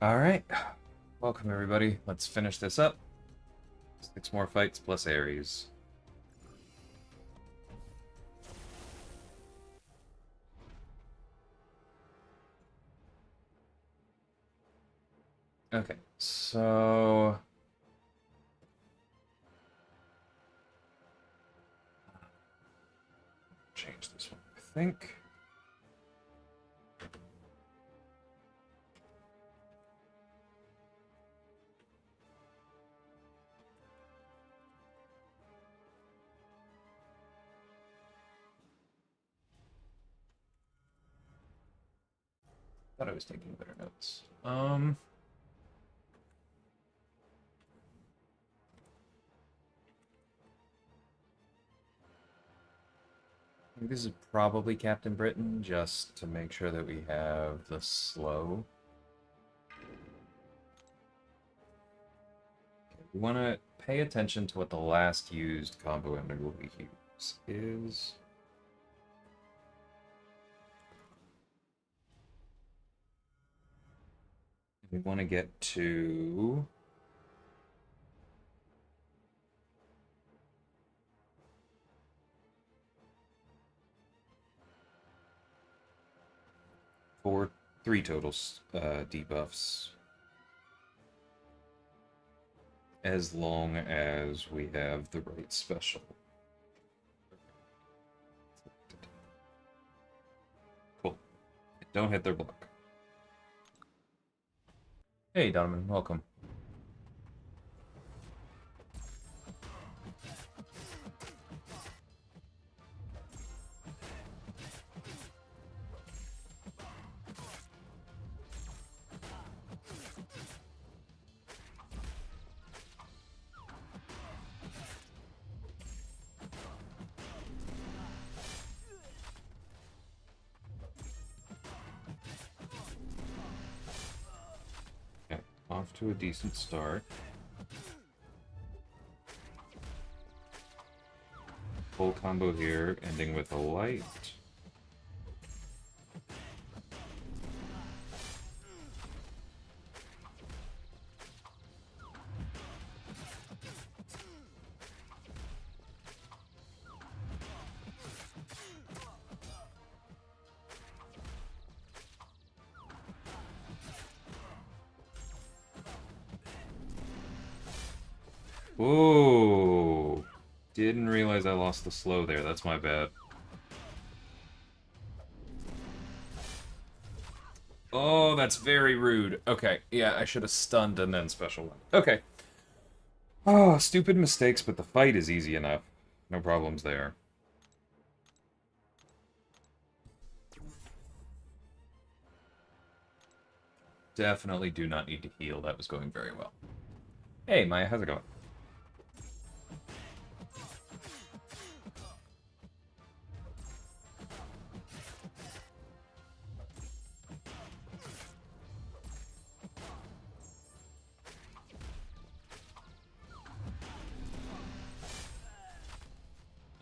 Alright, welcome everybody. Let's finish this up. 6 more fights plus Ares. Okay, so... change this one, I think. Thought I was taking better notes. I think this is probably Captain Britain, just to make sure that we have the slow. Okay, we want to pay attention to what the last used combo integral we use is. We want to get to... three total debuffs. As long as we have the right special. Cool. Don't hit their block. Hey, Donovan, welcome. Off to a decent start. Full combo here, ending with a light. Whoa! Didn't realize I lost the slow there. That's my bad. Oh, that's very rude. Okay, yeah, I should have stunned and then special one. Okay. Oh, stupid mistakes, but the fight is easy enough. No problems there. Definitely do not need to heal. That was going very well. Hey, Maya, how's it going?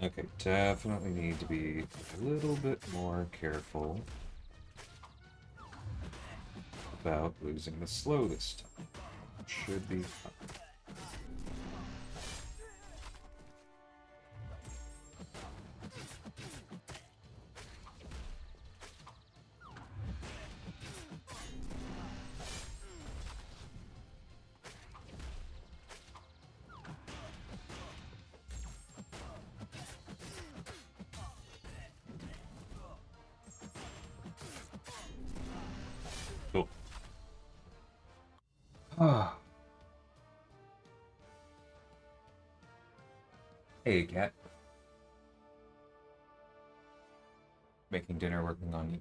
Okay, definitely need to be a little bit more careful about losing the slow this time. Should be fine. Cool. Ah. Hey, cat. Making dinner, working on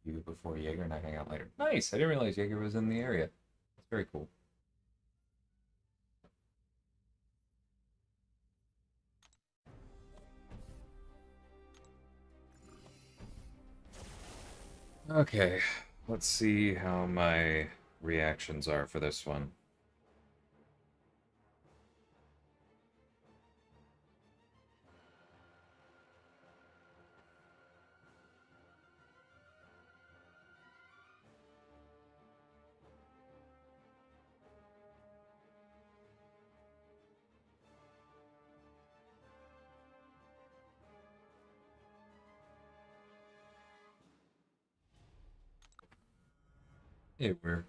you before Jaeger, and I hang out later. Nice! I didn't realize Jaeger was in the area. That's very cool. Okay, let's see how my reactions are for this one. Hey, where?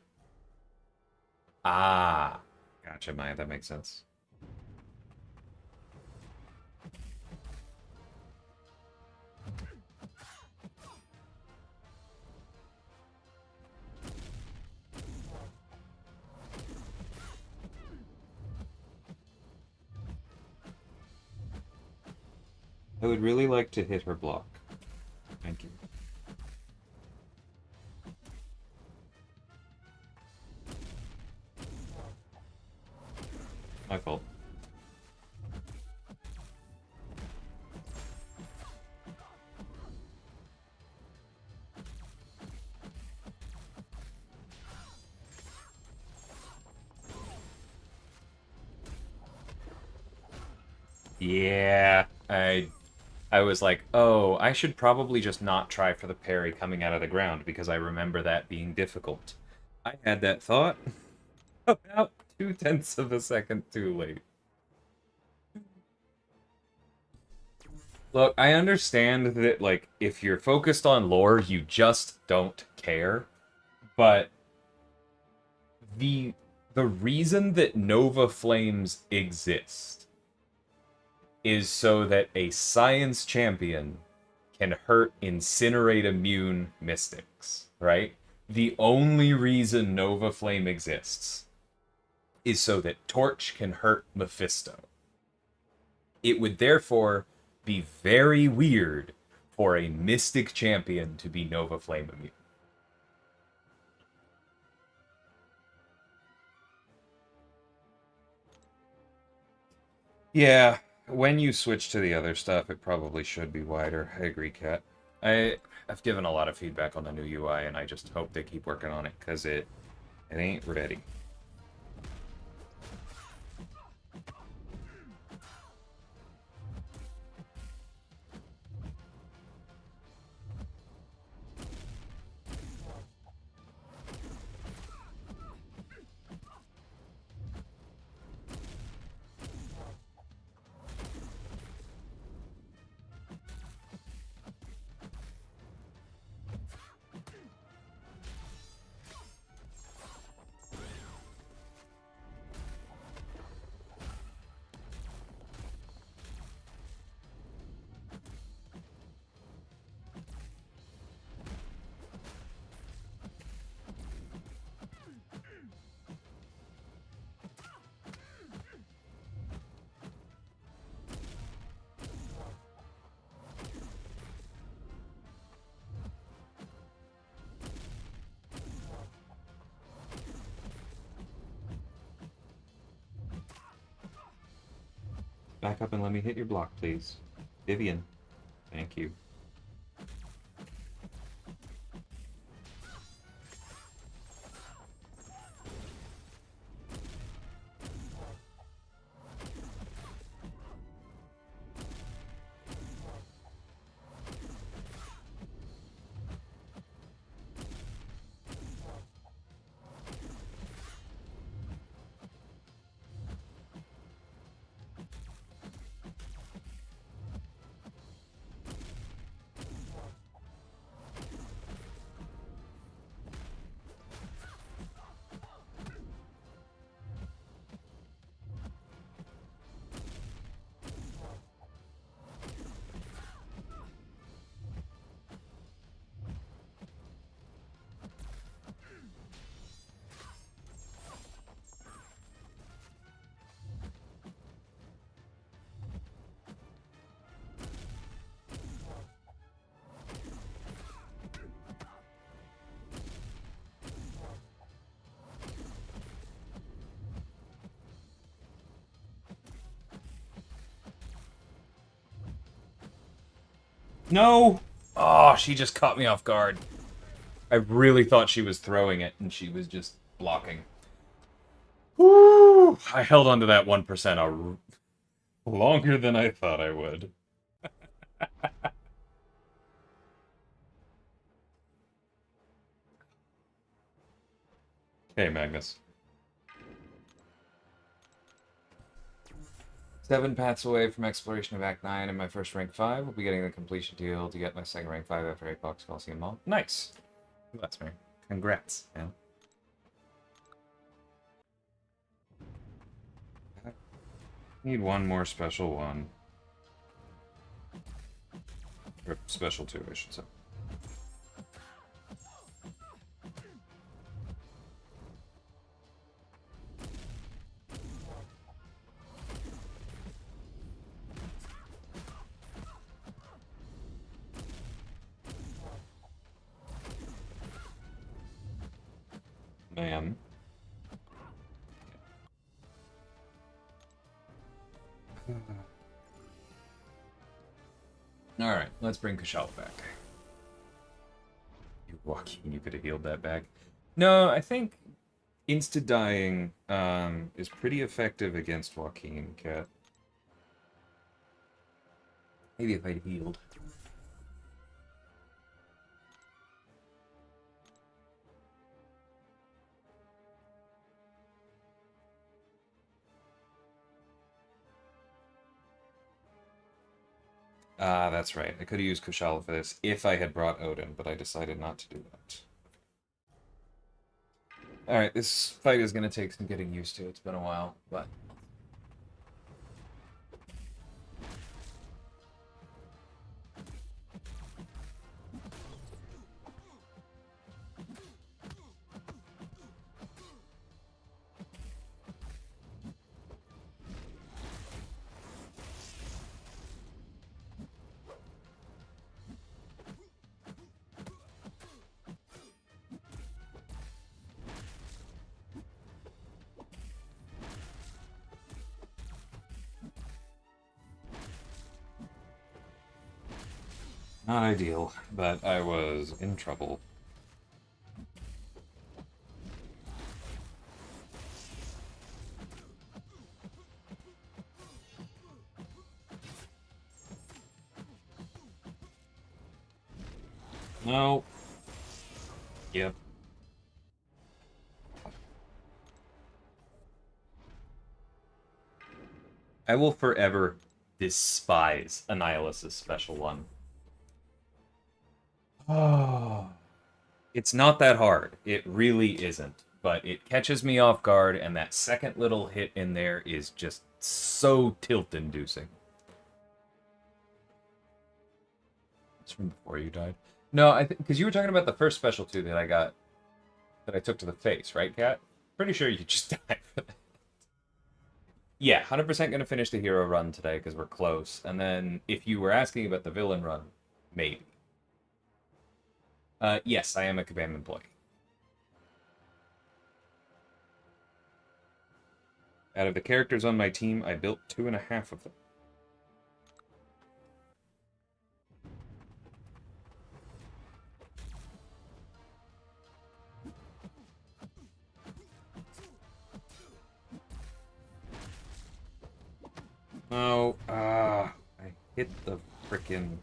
Ah, gotcha, Maya. That makes sense. I would really like to hit her block. Thank you. My fault. Yeah, I was like, oh, I should probably just not try for the parry coming out of the ground because I remember that being difficult. I had that thought about 2/10 of a second too late. Look, I understand that, like, if you're focused on lore, you just don't care. But the the reason that Nova Flames exist is so that a science champion can hurt incinerate immune mystics, right? The only reason Nova Flame exists is so that Torch can hurt Mephisto. It would therefore be very weird for a Mystic champion to be Nova Flame immune. Yeah, when you switch to the other stuff, it probably should be wider. I agree, Kat. I've given a lot of feedback on the new UI, and I just hope they keep working on it, because it ain't ready. Back up and let me hit your block, please. Vivian. Thank you. No! Oh, she just caught me off guard. I really thought she was throwing it, and she was just blocking. Woo! I held on to that 1% longer than I thought I would. Hey, Magnus. 7 paths away from exploration of Act 9 and my first rank 5. We'll be getting the completion deal to get my second rank 5 after Epoch Coliseum Mall. Nice! That's me. Congrats, man. Need one more special one. Or special two, I should say. Man. Alright, let's bring Kashal back. You Joaquin, you could have healed that back. No, I think insta-dying is pretty effective against Joaquin, Cat. Maybe if I'd healed. Ah, that's right. I could have used Kushala for this if I had brought Odin, but I decided not to do that. Alright, this fight is going to take some getting used to. It's been a while, but... Not ideal, but I was in trouble. No. Yep. I will forever despise Annihilus' special one. Oh. It's not that hard. It really isn't. But it catches me off guard, and that second little hit in there is just so tilt-inducing. It's from before you died. No, I think because you were talking about the first special two that I got, that I took to the face, right, Kat? Pretty sure you just died for that. Yeah, 100% gonna finish the hero run today because we're close. And then if you were asking about the villain run, maybe. Yes, I am a Kabam employee. Out of the characters on my team, I built 2.5 of them. Oh, I hit the frickin'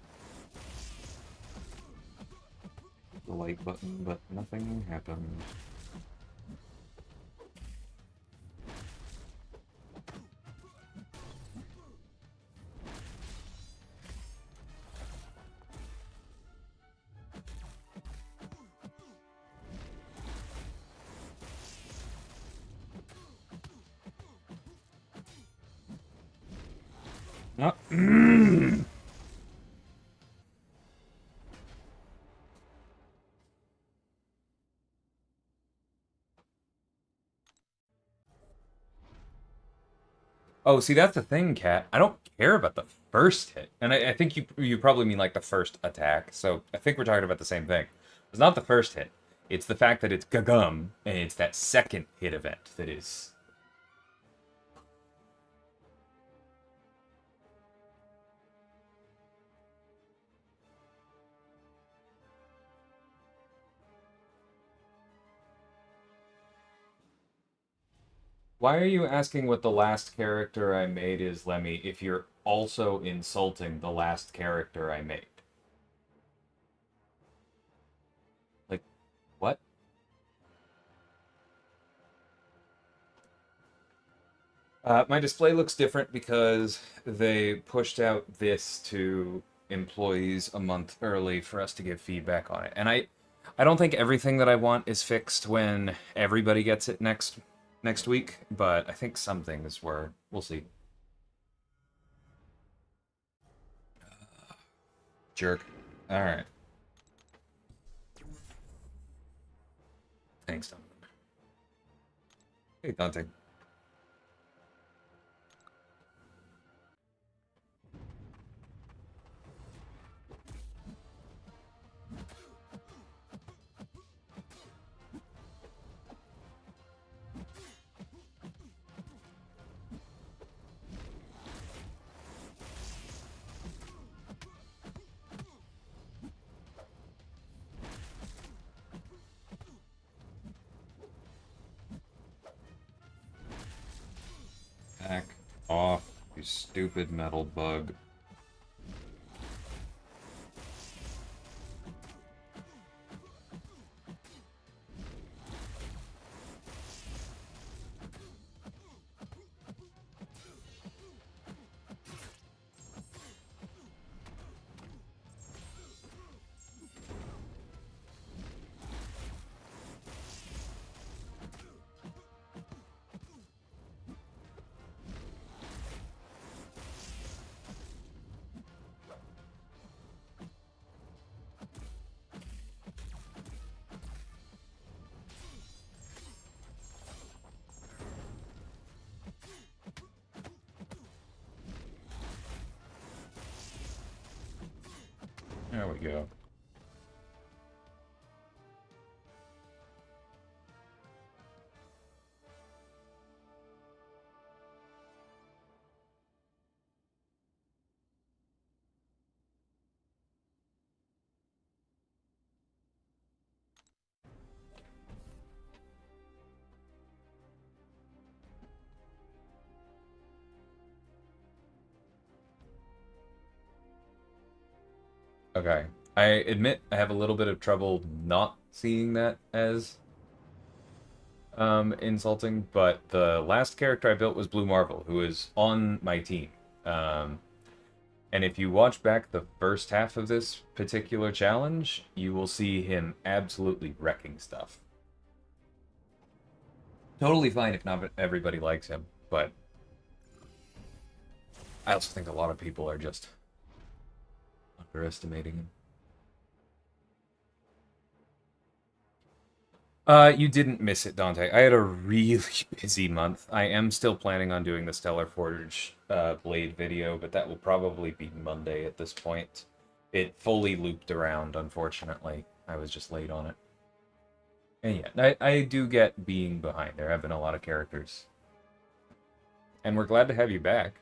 the light button, but nothing happened. No. Oh, see, that's the thing, Kat. I don't care about the first hit. And I think you probably mean like the first attack. So I think we're talking about the same thing. It's not the first hit. It's the fact that it's Gagum, and it's that second hit event that is... Why are you asking what the last character I made is, Lemmy, if you're also insulting the last character I made? Like, what? My display looks different because they pushed out this to employees a month early for us to give feedback on it. And I don't think everything that I want is fixed when everybody gets it next week, but I think some things were. We'll see. Jerk. Alright. Thanks, Donovan. Hey, Dante. Back off, you stupid metal bug. There we go. Okay. I admit I have a little bit of trouble not seeing that as insulting, but the last character I built was Blue Marvel, who is on my team. Um, and if you watch back the first half of this particular challenge, you will see him absolutely wrecking stuff. Totally fine if not everybody likes him, but I also think a lot of people are just underestimating him. You didn't miss it, Dante. I had a really busy month. I am still planning on doing the Stellar Forge Blade video, but that will probably be Monday at this point. It fully looped around, unfortunately. I was just late on it. And yeah, I do get being behind. There have been a lot of characters. And we're glad to have you back.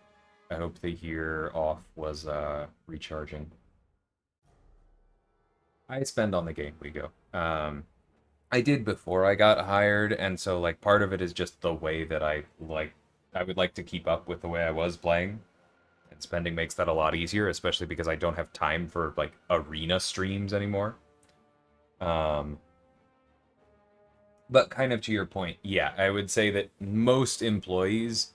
I hope the year off was recharging. I spend on the game, we go. I did before I got hired, and so like part of it is just the way that I would like to keep up with the way I was playing. And spending makes that a lot easier, especially because I don't have time for like arena streams anymore. But kind of to your point, yeah, I would say that most employees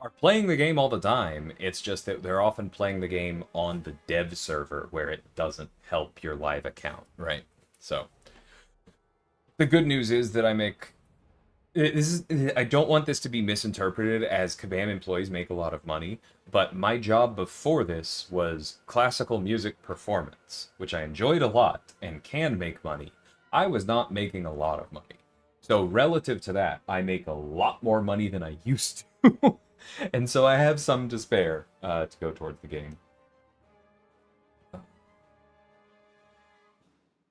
are playing the game all the time. It's just that they're often playing the game on the dev server where it doesn't help your live account, right? So the good news is that I make I don't want this to be misinterpreted as Kabam employees make a lot of money, but my job before this was classical music performance, which I enjoyed a lot and can make money. I was not making a lot of money. So relative to that, I make a lot more money than I used to. And so I have some to spare to go towards the game.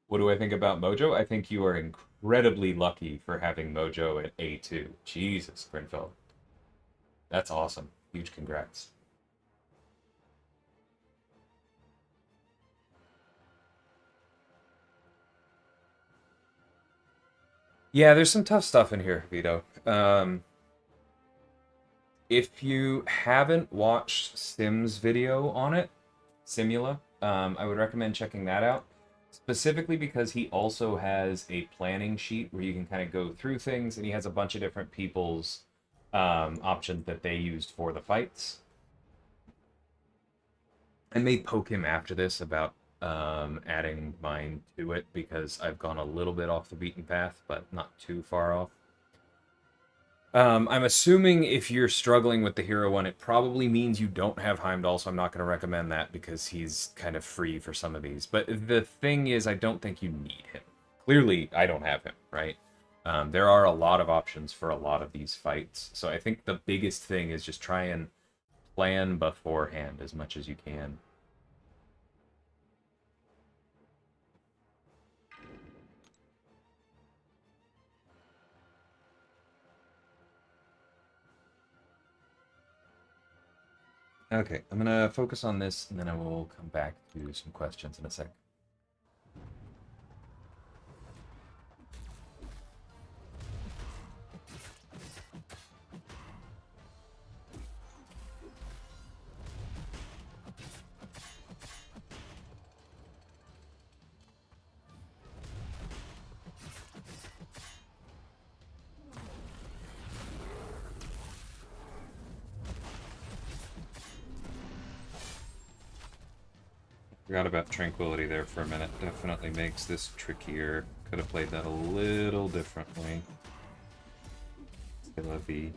What do I think about Mojo? I think you are incredibly lucky for having Mojo at A2. Jesus, Grinfeld. That's awesome. Huge congrats. Yeah, there's some tough stuff in here, Vito. If you haven't watched Sim's video on it, Simula, I would recommend checking that out. Specifically because he also has a planning sheet where you can kind of go through things, and he has a bunch of different people's options that they used for the fights. I may poke him after this about adding mine to it because I've gone a little bit off the beaten path, but not too far off. I'm assuming if you're struggling with the hero one, it probably means you don't have Heimdall, so I'm not going to recommend that because he's kind of free for some of these. But the thing is, I don't think you need him. Clearly, I don't have him, right? There are a lot of options for a lot of these fights, so I think the biggest thing is just try and plan beforehand as much as you can. Okay, I'm gonna focus on this, and then I will come back to some questions in a sec. Forgot about Tranquility there for a minute. Definitely makes this trickier. Could have played that a little differently. Still a V.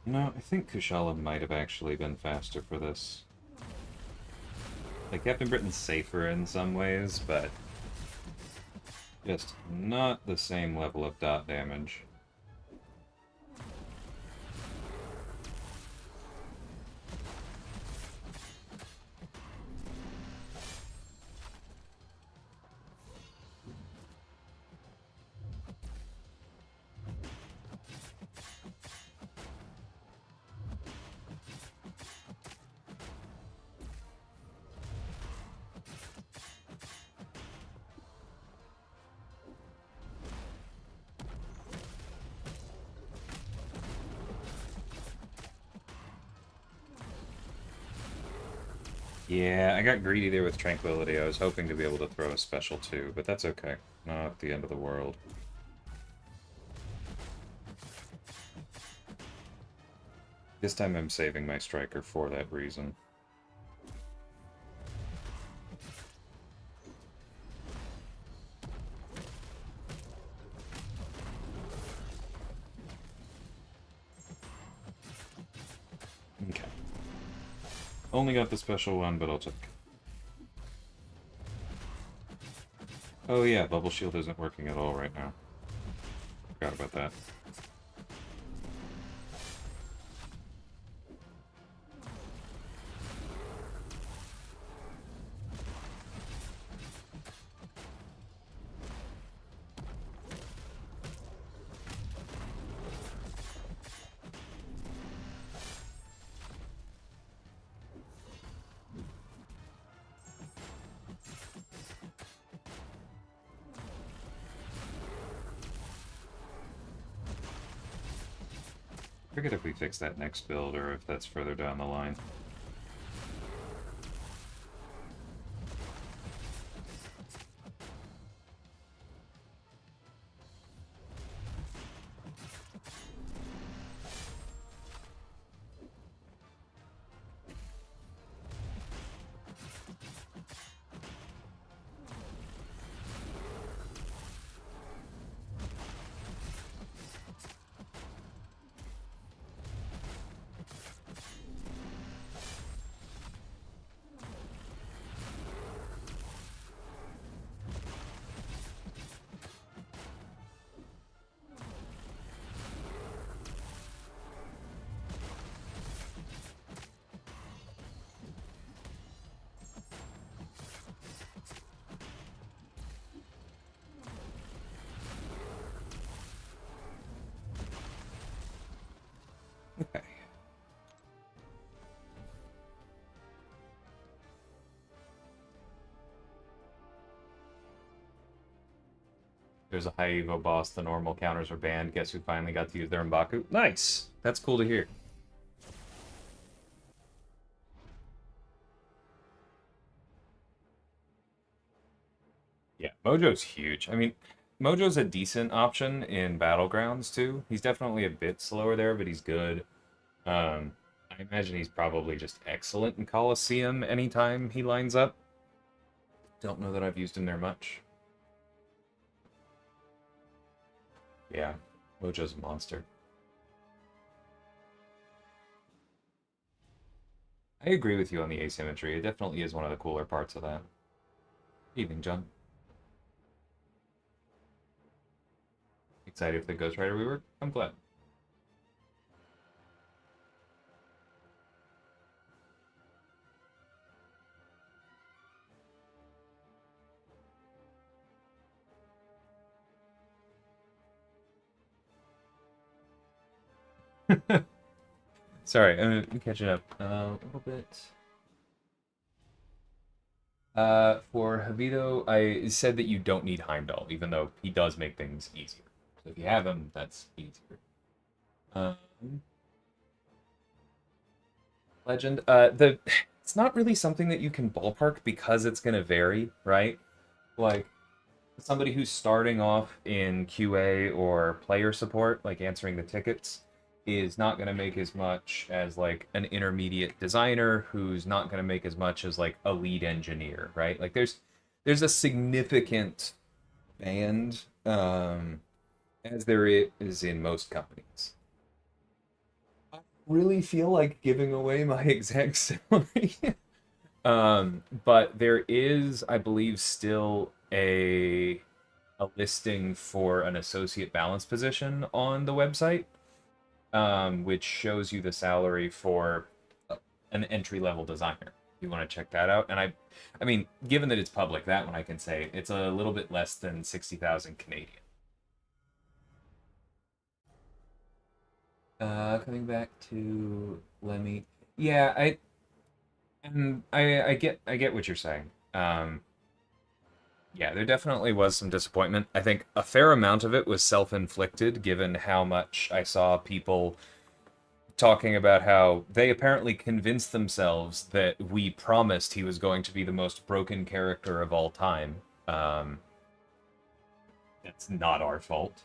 No, I think Kushala might have actually been faster for this. Like, Captain Britain's safer in some ways, but just not the same level of dot damage. Yeah, I got greedy there with Tranquility. I was hoping to be able to throw a special too, but that's okay. Not the end of the world. This time I'm saving my striker for that reason. Okay. Only got the special one, but I'll take it. Oh yeah, Bubble Shield isn't working at all right now. Forgot about that. I forget if we fix that next build or if that's further down the line. Okay. There's a high Evo boss. The normal counters are banned. Guess who finally got to use their M'Baku? Nice. That's cool to hear. Yeah, Mojo's huge. I mean, Mojo's a decent option in Battlegrounds too. He's definitely a bit slower there, but he's good. I imagine he's probably just excellent in Coliseum anytime he lines up. Don't know that I've used him there much. Yeah, Mojo's a monster. I agree with you on the asymmetry. It definitely is one of the cooler parts of that. Evening, John. Excited for the Ghost Rider rework? I'm glad. Sorry, I'm catching up a little bit. For Javito, I said that you don't need Heimdall, even though he does make things easier. So if you have him, that's easier. Um, Legend, it's not really something that you can ballpark because it's gonna vary, right? Like somebody who's starting off in QA or player support, like answering the tickets, is not going to make as much as like an intermediate designer who's not going to make as much as like a lead engineer, right? Like there's a significant band as there is in most companies. I really feel like giving away my exact salary. But there is, I believe, still a listing for an associate balance position on the website, which shows you the salary for an entry level designer. You want to check that out, and I mean, given that it's public, that one I can say it's a little bit less than 60,000 Canadian. Coming back to Lemmy, yeah, I get what you're saying. Yeah, there definitely was some disappointment. I think a fair amount of it was self-inflicted, given how much I saw people talking about how they apparently convinced themselves that we promised he was going to be the most broken character of all time. Um, that's not our fault.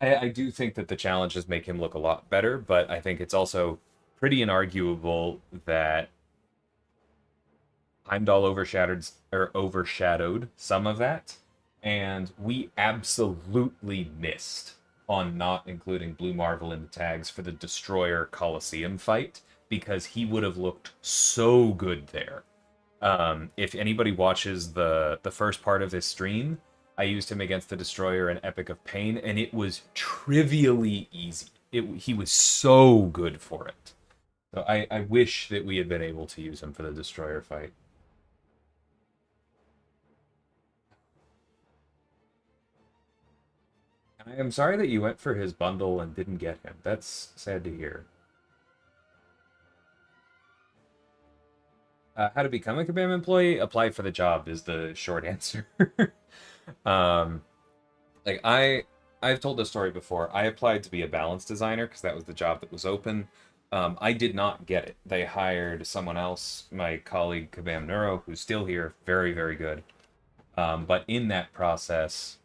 I do think that the challenges make him look a lot better, but I think it's also pretty inarguable that Heimdall overshadowed some of that, and we absolutely missed on not including Blue Marvel in the tags for the Destroyer Coliseum fight because he would have looked so good there. If anybody watches the first part of this stream, I used him against the Destroyer in Epic of Pain, and it was trivially easy. He was so good for it. So I wish that we had been able to use him for the Destroyer fight. I am sorry that you went for his bundle and didn't get him. That's sad to hear. How to become a Kabam employee? Apply for the job is the short answer. um, like I've told this story before. I applied to be a balance designer because that was the job that was open. I did not get it. They hired someone else, my colleague Kabam Neuro, who's still here, very, very good. But in that process,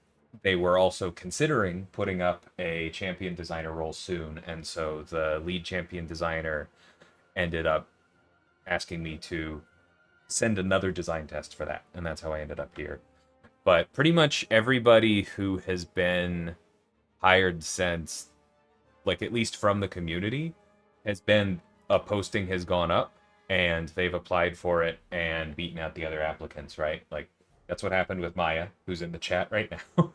they were also considering putting up a champion designer role soon, and so the lead champion designer ended up asking me to send another design test for that, and that's how I ended up here. But pretty much everybody who has been hired since, like at least from the community, has been a posting has gone up and they've applied for it and beaten out the other applicants, right? Like that's what happened with Maya, who's in the chat right now.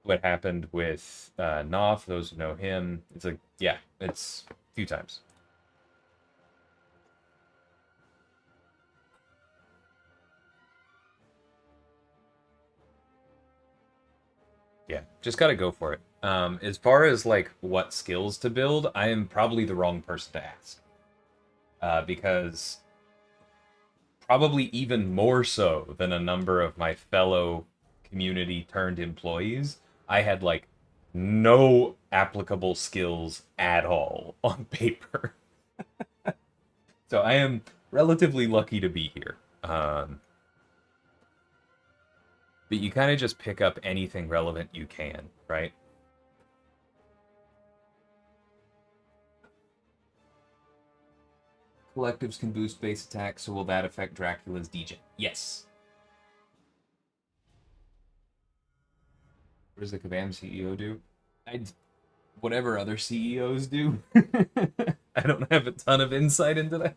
What happened with Knopf, those who know him, it's like, yeah, it's a few times. Yeah, just gotta go for it. As far as like what skills to build, I am probably the wrong person to ask. Because probably even more so than a number of my fellow community turned employees, I had like no applicable skills at all on paper. So I am relatively lucky to be here. But you kind of just pick up anything relevant you can, right? Collectives can boost base attack, so will that affect Dracula's degen? Yes. What does the Kabam CEO do? Whatever other CEOs do. I don't have a ton of insight into that.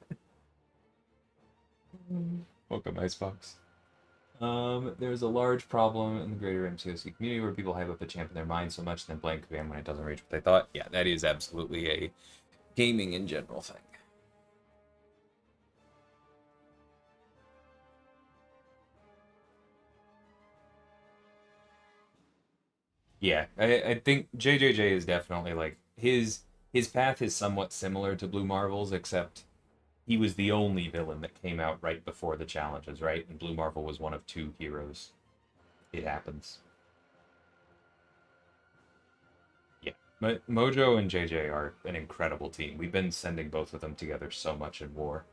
Welcome, Icebox. There's a large problem in the greater MCOC community where people hype up a champ in their mind so much and then blame Kabam when it doesn't reach what they thought. Yeah, that is absolutely a gaming in general thing. Yeah, I think JJJ is definitely like his path is somewhat similar to Blue Marvel's, except he was the only villain that came out right before the challenges, right? And Blue Marvel was one of two heroes. It happens. Yeah, Mojo and JJ are an incredible team. We've been sending both of them together so much in war.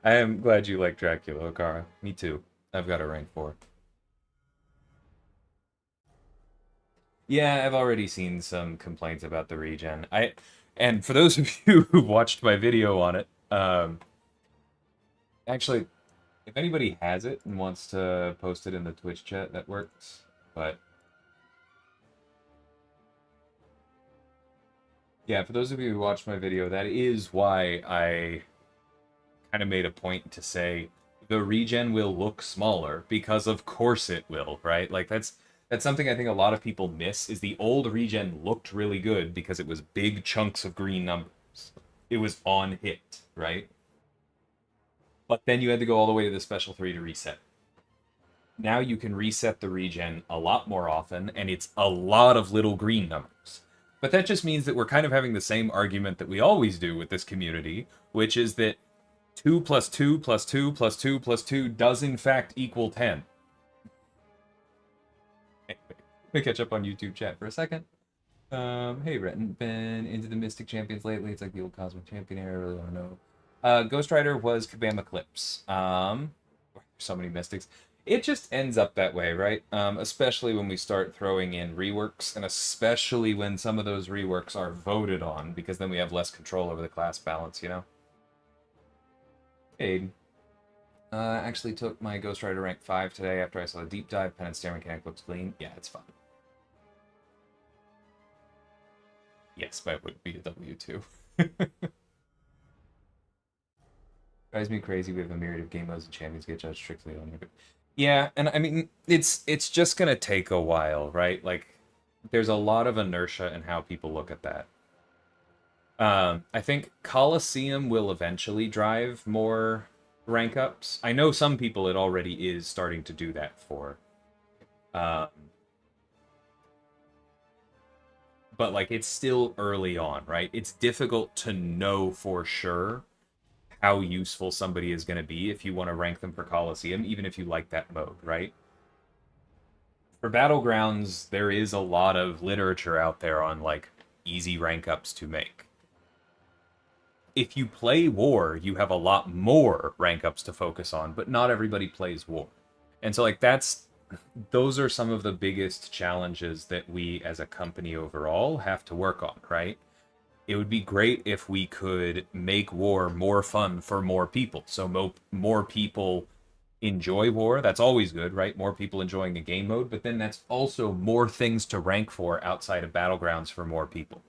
I am glad you like Dracula, Okara. Me too. I've got a rank 4. Yeah, I've already seen some complaints about the regen. And for those of you who watched my video on it, actually, if anybody has it and wants to post it in the Twitch chat, that works. But yeah, for those of you who watched my video, that is why I kind of made a point to say the regen will look smaller, because of course it will, right? Like that's something I think a lot of people miss, is the old regen looked really good because it was big chunks of green numbers. It was on hit, right? But then you had to go all the way to the special 3 to reset. Now you can reset the regen a lot more often, and it's a lot of little green numbers. But that just means that we're kind of having the same argument that we always do with this community, which is that 2 plus 2 plus 2 plus 2 plus 2 does in fact equal 10. Anyway, let me catch up on YouTube chat for a second. Hey, Breton, been into the Mystic Champions lately? It's like the old Cosmic Champion era. I really want to know. Ghost Rider was Kabam Eclipse. So many Mystics. It just ends up that way, right? Especially when we start throwing in reworks, and especially when some of those reworks are voted on, because then we have less control over the class balance, you know? Aid. Actually took my Ghost Rider rank 5 today after I saw the deep dive. Pen and stair mechanic looks clean. Yeah, it's fun. Yes, but it would be a W2. Drives me crazy. We have a myriad of game modes and champions get judged strictly on it. Yeah, and I mean, it's just gonna take a while, right? Like, there's a lot of inertia in how people look at that. I think Coliseum will eventually drive more rank ups. I know some people it already is starting to do that for. But like, it's still early on, right? It's difficult to know for sure how useful somebody is going to be if you want to rank them for Coliseum, even if you like that mode, right? For Battlegrounds, there is a lot of literature out there on, like, easy rank ups to make. If you play War, you have a lot more rank ups to focus on, but not everybody plays War. And so, like, those are some of the biggest challenges that we as a company overall have to work on, right? It would be great if we could make War more fun for more people. So more people enjoy War. That's always good, right? More people enjoying a game mode, but then that's also more things to rank for outside of Battlegrounds for more people.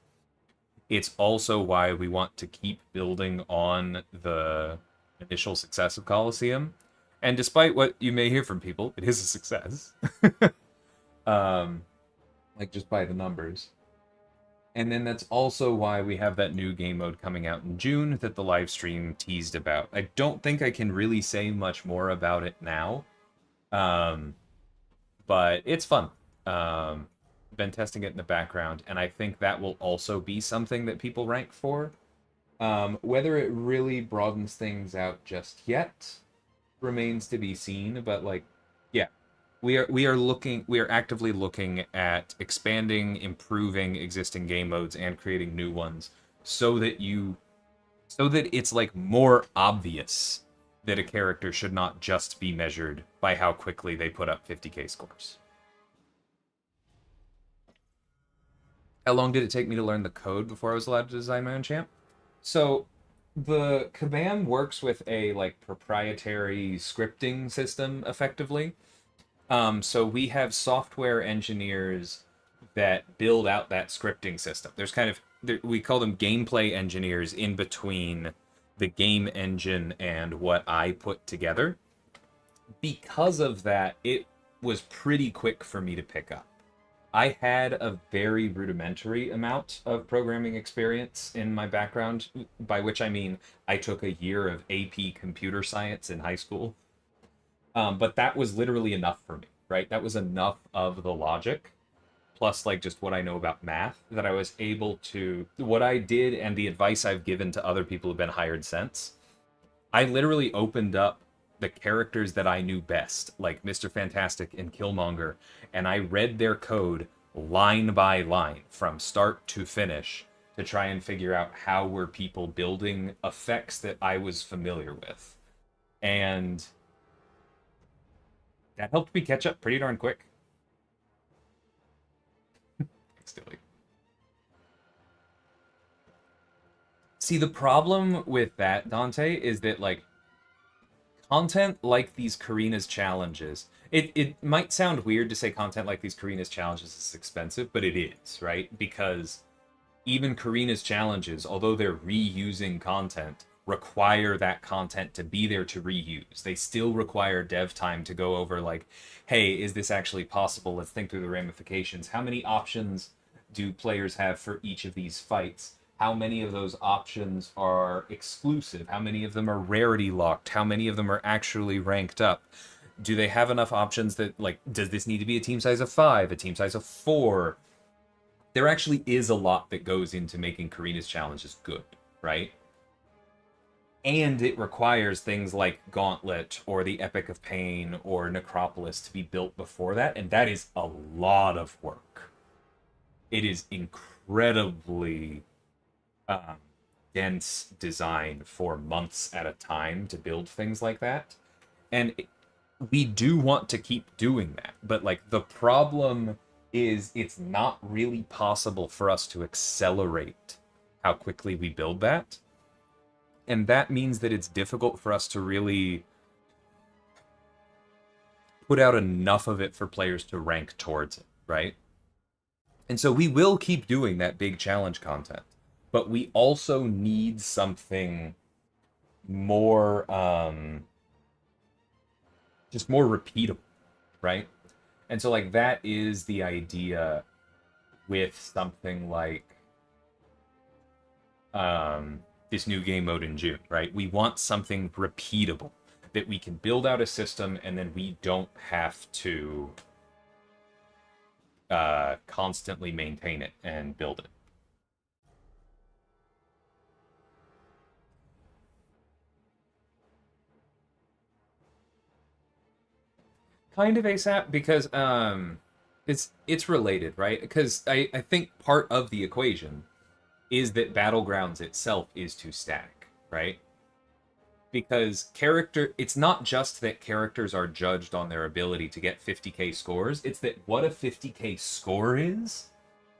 It's also why we want to keep building on the initial success of Coliseum. And despite what you may hear from people, it is a success. Like, just by the numbers. And then that's also why we have that new game mode coming out in June that the live stream teased about. I don't think I can really say much more about it now, um, but it's fun. Been testing it in the background, and I think that will also be something that people rank for. Whether it really broadens things out just yet remains to be seen, but like, yeah, we are actively looking at expanding, improving existing game modes and creating new ones so that it's like more obvious that a character should not just be measured by how quickly they put up 50k scores. How long did it take me to learn the code before I was allowed to design my own champ? So the Kabam works with a like proprietary scripting system effectively. So we have software engineers that build out that scripting system. There's kind of we call them gameplay engineers in between the game engine and what I put together. Because of that, it was pretty quick for me to pick up. I had a very rudimentary amount of programming experience in my background, by which I mean I took a year of AP computer science in high school. But that was literally enough for me, right? That was enough of the logic, plus like just what I know about math, that I was able to, what I did and the advice I've given to other people who've been hired since. I literally opened up the characters that I knew best, like Mr. Fantastic and Killmonger, and I read their code line by line from start to finish to try and figure out how were people building effects that I was familiar with. And that helped me catch up pretty darn quick. Silly. See, the problem with that, Dante, is that like content like these Karina's challenges, it might sound weird to say content like these Karina's challenges is expensive, but it is, right? Because even Karina's challenges, although they're reusing content, require that content to be there to reuse. They still require dev time to go over like, hey, is this actually possible? Let's think through the ramifications. How many options do players have for each of these fights? How many of those options are exclusive? How many of them are rarity locked? How many of them are actually ranked up? Do they have enough options that, like, does this need to be a team size of 5, a team size of 4? There actually is a lot that goes into making Karina's challenges good, right? And it requires things like Gauntlet or the Epic of Pain or Necropolis to be built before that, and that is a lot of work. It is incredibly dense design for months at a time to build things like that. And we do want to keep doing that, but like the problem is it's not really possible for us to accelerate how quickly we build that. And that means that it's difficult for us to really put out enough of it for players to rank towards it, right? And so we will keep doing that big challenge content, but we also need something more, just more repeatable, right? And so, like, that is the idea with something like this new game mode in June, right? We want something repeatable that we can build out a system and then we don't have to constantly maintain it and build it. Kind of ASAP because it's related, right? Because I think part of the equation is that Battlegrounds itself is too static, right? Because it's not just that characters are judged on their ability to get 50k scores, it's that what a 50k score is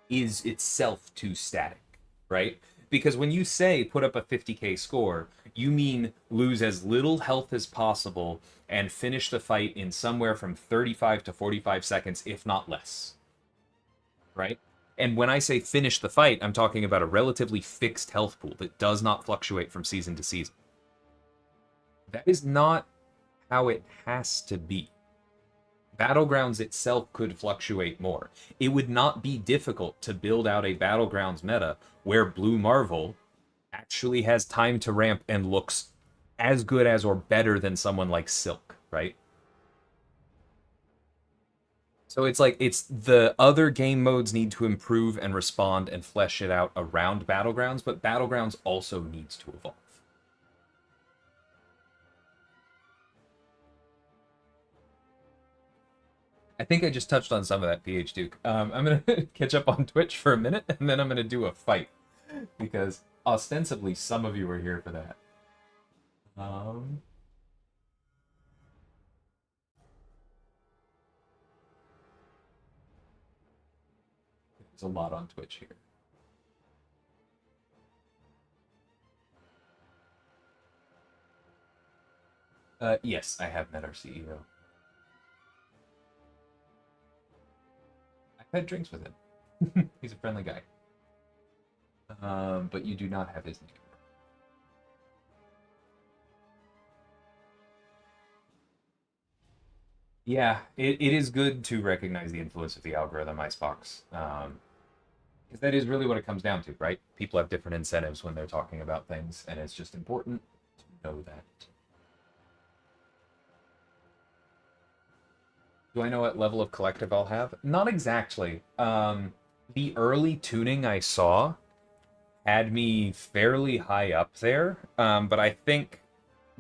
itself too static, right? Because when you say put up a 50k score, you mean lose as little health as possible and finish the fight in somewhere from 35 to 45 seconds, if not less, right? And when I say finish the fight, I'm talking about a relatively fixed health pool that does not fluctuate from season to season. That is not how it has to be. Battlegrounds itself could fluctuate more. It would not be difficult to build out a Battlegrounds meta where Blue Marvel actually has time to ramp and looks as good as or better than someone like Silk, right? So it's like it's the other game modes need to improve and respond and flesh it out around Battlegrounds, but Battlegrounds also needs to evolve. I think I just touched on some of that, PH Duke. I'm gonna catch up on Twitch for a minute, and then I'm gonna do a fight because ostensibly some of you are here for that. Um, there's a lot on Twitch here. Yes, I have met our CEO. I've had drinks with him. He's a friendly guy. But you do not have his name. Yeah, it is good to recognize the influence of the algorithm, Icebox. Because that is really what it comes down to, right? People have different incentives when they're talking about things, and it's just important to know that. Do I know what level of collective I'll have? Not exactly. The early tuning I saw had me fairly high up there, but I think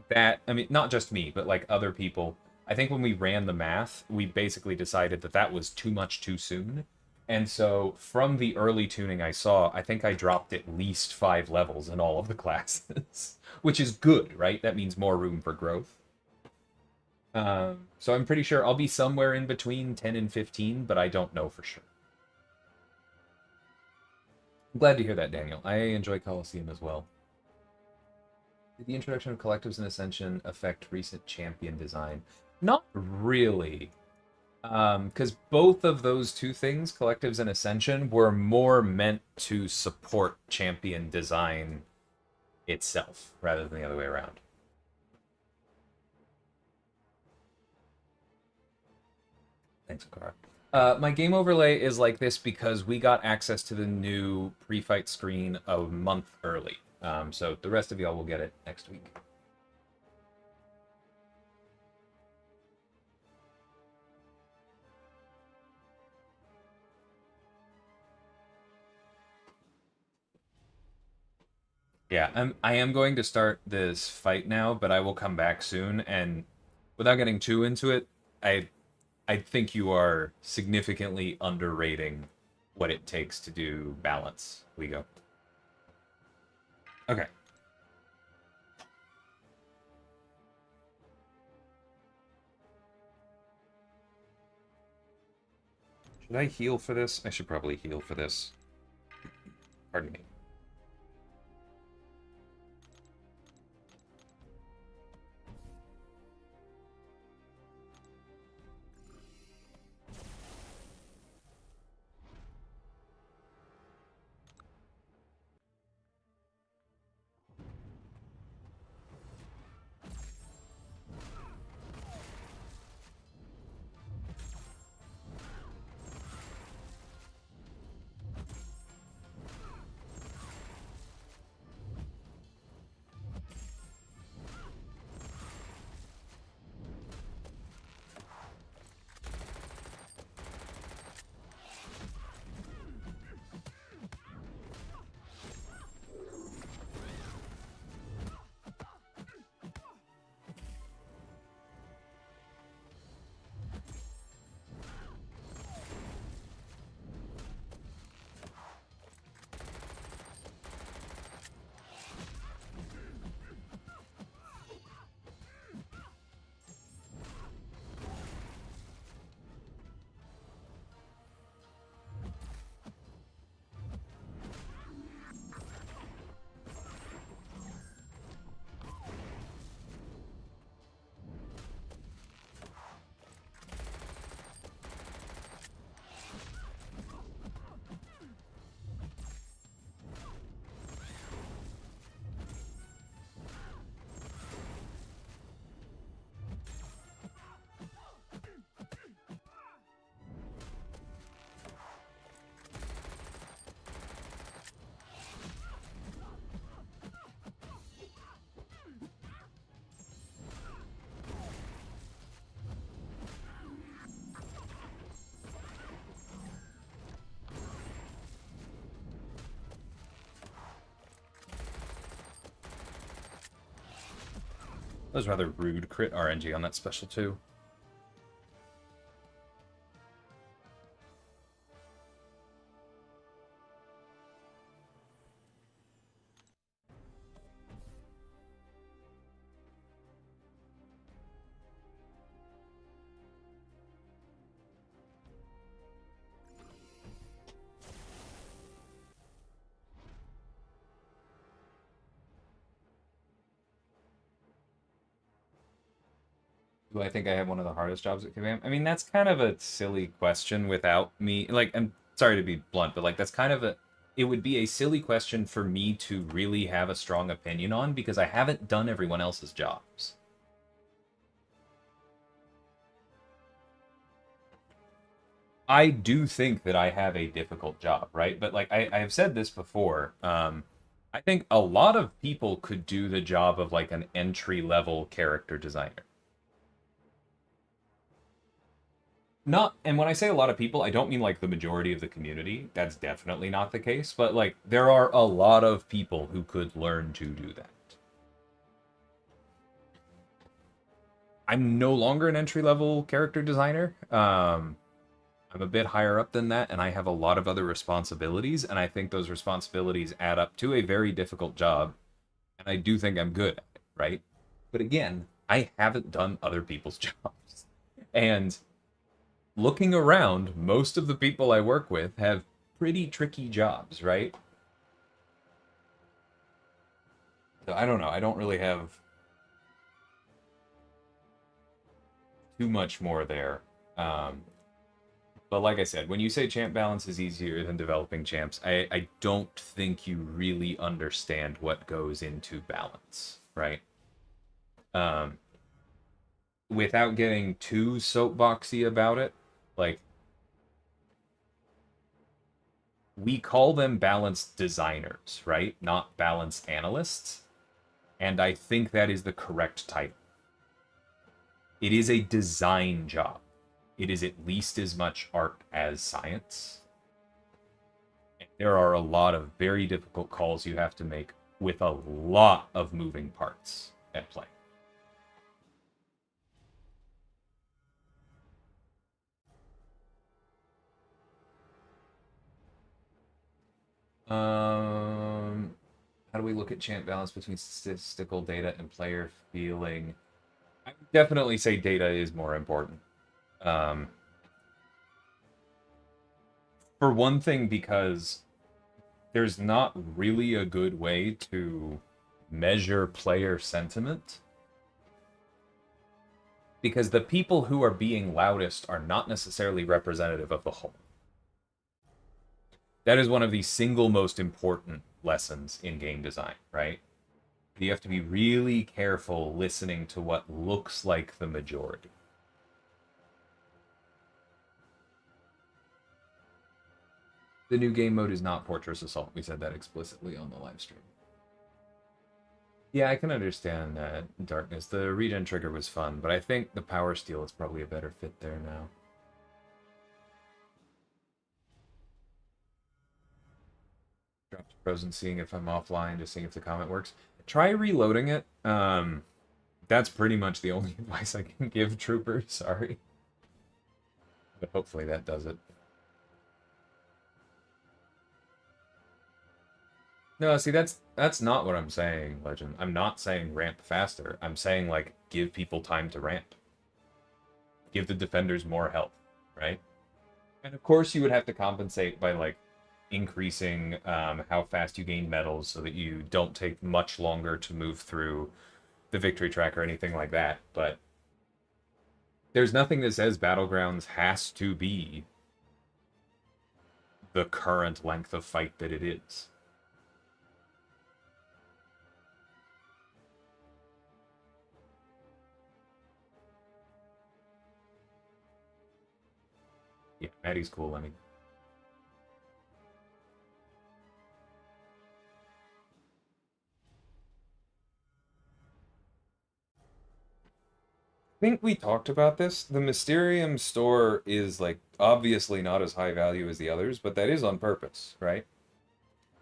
that, I mean, not just me, but like other people, I think when we ran the math, we basically decided that that was too much too soon. And so from the early tuning I saw, I think I dropped at least 5 levels in all of the classes, which is good, right? That means more room for growth. So I'm pretty sure I'll be somewhere in between 10 and 15, but I don't know for sure. I'm glad to hear that, Daniel. I enjoy Coliseum as well. Did the introduction of collectives and Ascension affect recent champion design? Not really. Because both of those two things, collectives and Ascension, were more meant to support champion design itself rather than the other way around. Thanks, Akara. My game overlay is like this because we got access to the new pre-fight screen a month early. So the rest of y'all will get it next week. Yeah, I am going to start this fight now, but I will come back soon. And without getting too into it, I think you are significantly underrating what it takes to do balance. We go. Okay. Should I heal for this? I should probably heal for this. Pardon me. That was rather rude crit RNG on that special too. Do I think I have one of the hardest jobs at KBM? I mean, that's kind of a silly question without me. Like, I'm sorry to be blunt, but like, that's kind of a. It would be a silly question for me to really have a strong opinion on because I haven't done everyone else's jobs. I do think that I have a difficult job, right? But like, I have said this before. I think a lot of people could do the job of like an entry level character designer. Not, and when I say a lot of people, I don't mean like the majority of the community. That's definitely not the case, but like there are a lot of people who could learn to do that. I'm no longer an entry level character designer. I'm a bit higher up than that, and I have a lot of other responsibilities, and I think those responsibilities add up to a very difficult job, and I do think I'm good at it, right? But again, I haven't done other people's jobs. And looking around, most of the people I work with have pretty tricky jobs, right? So I don't know. I don't really have too much more there. Um, but like I said, when you say champ balance is easier than developing champs, I don't think you really understand what goes into balance, right? Um, Without getting too soapboxy about it, like we call them balance designers, right? Not balance analysts. And I think that is the correct title. It is a design job. It is at least as much art as science. And there are a lot of very difficult calls you have to make with a lot of moving parts at play. How do we look at champ balance between statistical data and player feeling? I would definitely say data is more important. Um, for one thing, because there's not really a good way to measure player sentiment. Because the people who are being loudest are not necessarily representative of the whole. That is one of the single most important lessons in game design, right? You have to be really careful listening to what looks like the majority. The new game mode is not Fortress Assault. We said that explicitly on the live stream. Yeah, I can understand Darkness. The regen trigger was fun, but I think the Power Steel is probably a better fit there now. Drop to Frozen, seeing if I'm offline, just seeing if the comment works. Try reloading it. That's pretty much the only advice I can give, Trooper. Sorry. But hopefully that does it. No, see, that's not what I'm saying, Legend. I'm not saying ramp faster. I'm saying, like, give people time to ramp. Give the defenders more health, right? And of course you would have to compensate by, like, increasing how fast you gain medals so that you don't take much longer to move through the victory track or anything like that. But there's nothing that says Battlegrounds has to be the current length of fight that it is. Yeah, Maddie's cool. I mean, I think we talked about this. The Mysterium store is like obviously not as high value as the others, but that is on purpose, right?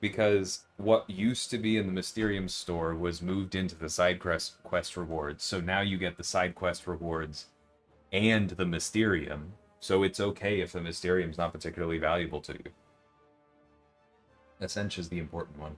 because what used to be in the Mysterium store was moved into the side quest rewards. So now you get the side quest rewards and the Mysterium. So it's okay if the Mysterium's not particularly valuable to you. Essentia's the important one.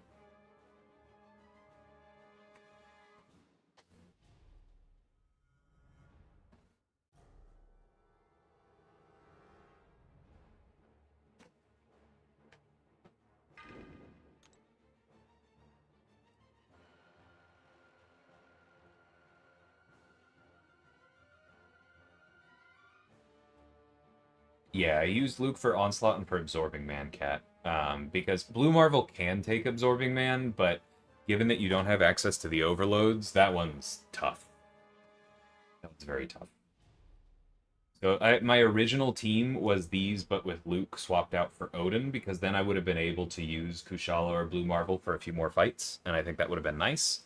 Yeah, I used Luke for Onslaught and for Absorbing Man, Cat. Because Blue Marvel can take Absorbing Man, but given that you don't have access to the overloads, that one's tough. That one's very tough. So my original team was these, but with Luke swapped out for Odin, because then I would have been able to use Kushala or Blue Marvel for a few more fights, and I think that would have been nice.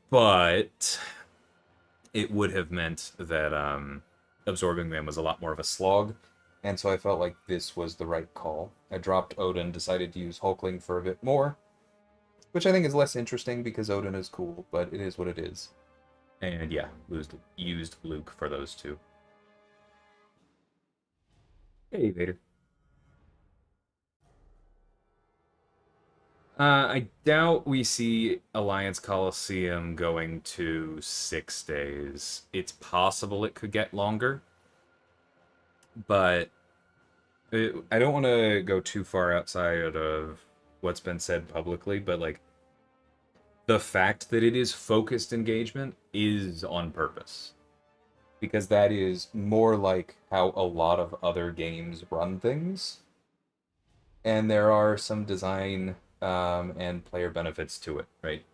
But it would have meant that Absorbing Man was a lot more of a slog, and so I felt like this was the right call. I dropped Odin, decided to use Hulkling for a bit more, which I think is less interesting because Odin is cool, but it is what it is. And yeah, used Luke for those two. Hey, Vader. I doubt we see Alliance Coliseum going to 6 days. It's possible it could get longer, but I don't want to go too far outside of what's been said publicly, but like the fact that it is focused engagement is on purpose. Because that is more like how a lot of other games run things. And there are some design and player benefits to it, right?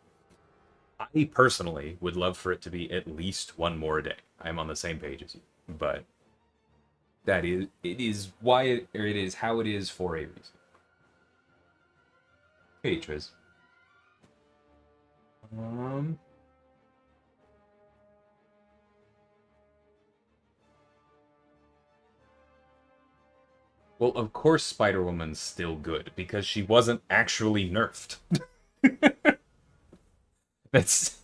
I personally would love for it to be at least one more a day. I'm on the same page as you, but it is why it is how it is for a reason. Hey, Triz. Well, of course Spider-Woman's still good, because she wasn't actually nerfed. That's...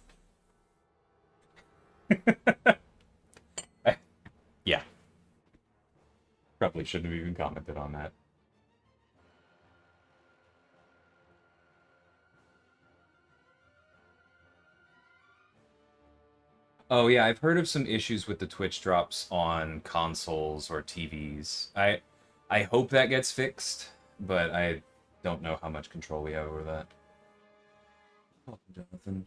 yeah. Probably shouldn't have even commented on that. Oh yeah, I've heard of some issues with the Twitch drops on consoles or TVs. I hope that gets fixed, but I don't know how much control we have over that. Oh, Jonathan.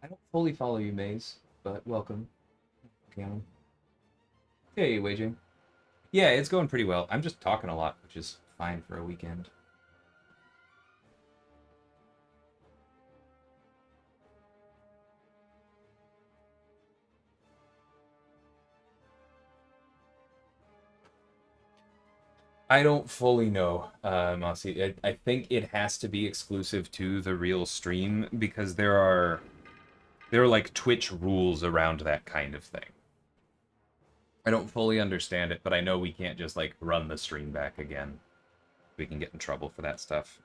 I don't fully follow you, Maze, but welcome. Cameron. Hey, Waging. Yeah, it's going pretty well. I'm just talking a lot, which is fine for a weekend. I don't fully know, Mossy. I think it has to be exclusive to the real stream because there are like Twitch rules around that kind of thing. I don't fully understand it, but I know we can't just like run the stream back again. We can get in trouble for that stuff.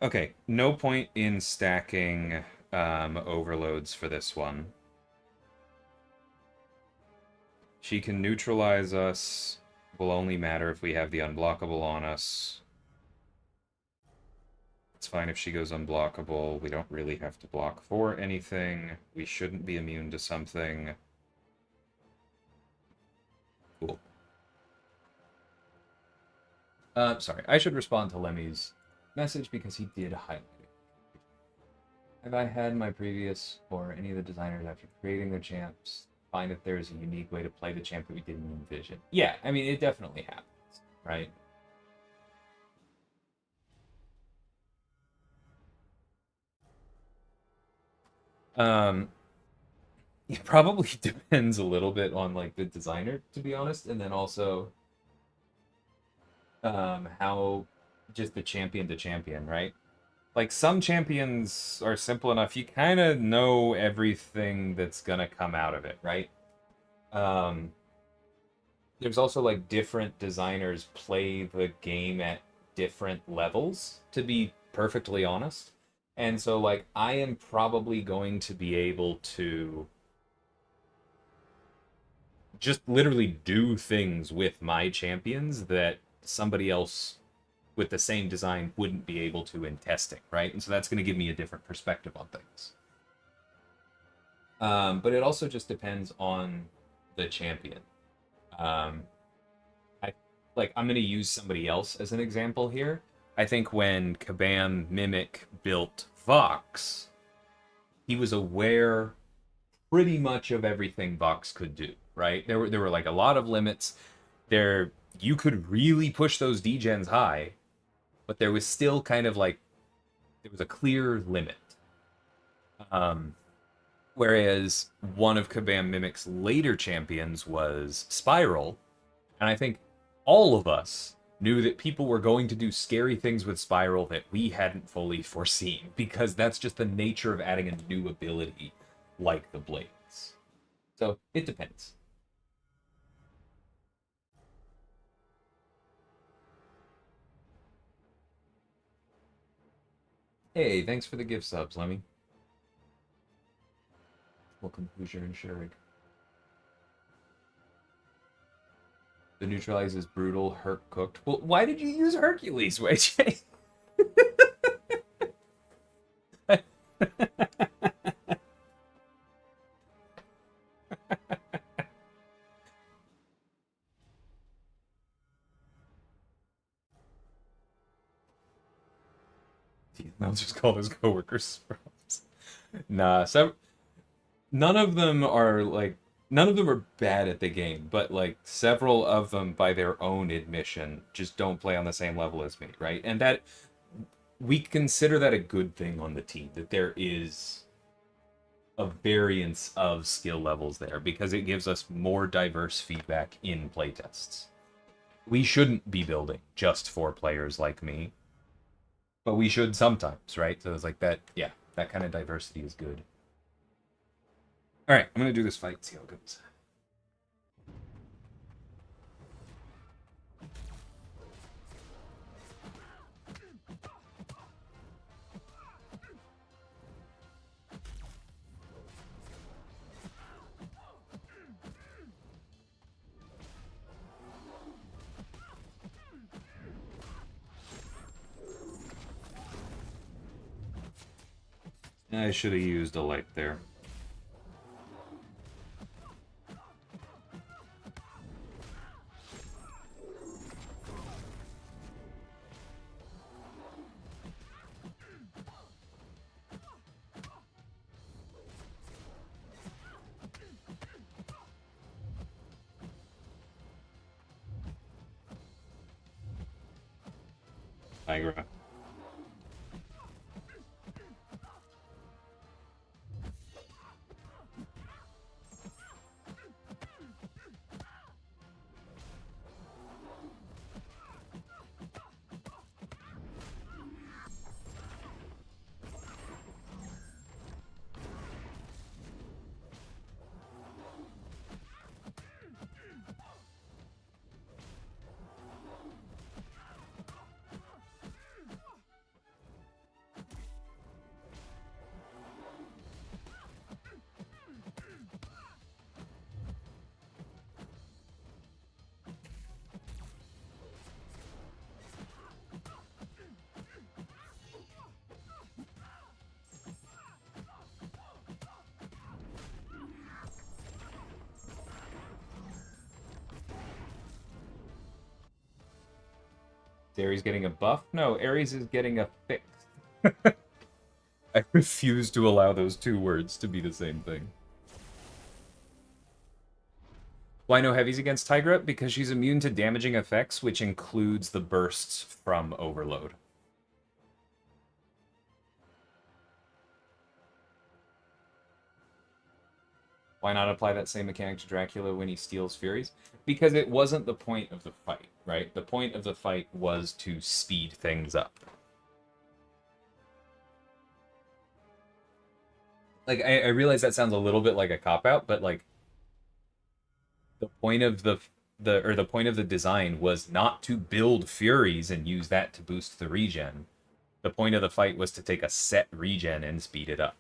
Okay, no point in stacking overloads for this one. She can neutralize us. Will only matter if we have the unblockable on us. It's fine if she goes unblockable. We don't really have to block for anything. We shouldn't be immune to something. Cool. Sorry, I should respond to Lemmy's message because he did highlight it. Have I had my previous or any of the designers after creating their champs find that there's a unique way to play the champ that we didn't envision? Yeah, I mean, it definitely happens, right? It probably depends a little bit on like the designer, to be honest, and then also how just the champion to champion, right? like some champions are simple enough. You kind of know everything that's gonna come out of it, right? Um, there's also like different designers play the game at different levels, to be perfectly honest. And so like I am probably going to be able to just literally do things with my champions that somebody else with the same design wouldn't be able to in testing, right? And so that's going to give me a different perspective on things. But it also just depends on the champion. Um, I like I'm going to use somebody else as an example here. I think when Kabam Mimic built Vox, he was aware pretty much of everything Vox could do, right? There were like a lot of limits. There you could really push those degens high, but there was still kind of like there was a clear limit. Whereas one of Kabam Mimic's later champions was Spiral, and I think all of us knew that people were going to do scary things with Spiral that we hadn't fully foreseen, because that's just the nature of adding a new ability like the Blades. So it depends. Hey, thanks for the gift subs, Lemmy. Welcome, Hoosier and Sherrig. The neutralize is brutal, Herc cooked. Well, why did you use Hercules, WJ? I'll just call his coworkers. Nah, so none of them are like none of them are bad at the game, but like several of them by their own admission just don't play on the same level as me, right? And that we consider that a good thing on the team, that there is a variance of skill levels there, because it gives us more diverse feedback in playtests. We shouldn't be building just for players like me, but we should sometimes, right? So it's like that, yeah, that kind of diversity is good. All right, I'm going to do this fight, see how it goes. I should have used a light there. Tigra. Ares getting a buff? No, Ares is getting a fix. I refuse to allow those two words to be the same thing. Why no heavies against Tigra? Because she's immune to damaging effects, which includes the bursts from Overload. Why not apply that same mechanic to Dracula when he steals Furies? Because it wasn't the point of the fight, right? The point of the fight was to speed things up. like I realize that sounds a little bit like a cop out, but like the point of the point of the design was not to build Furies and use that to boost the regen. The point of the fight was to take a set regen and speed it up.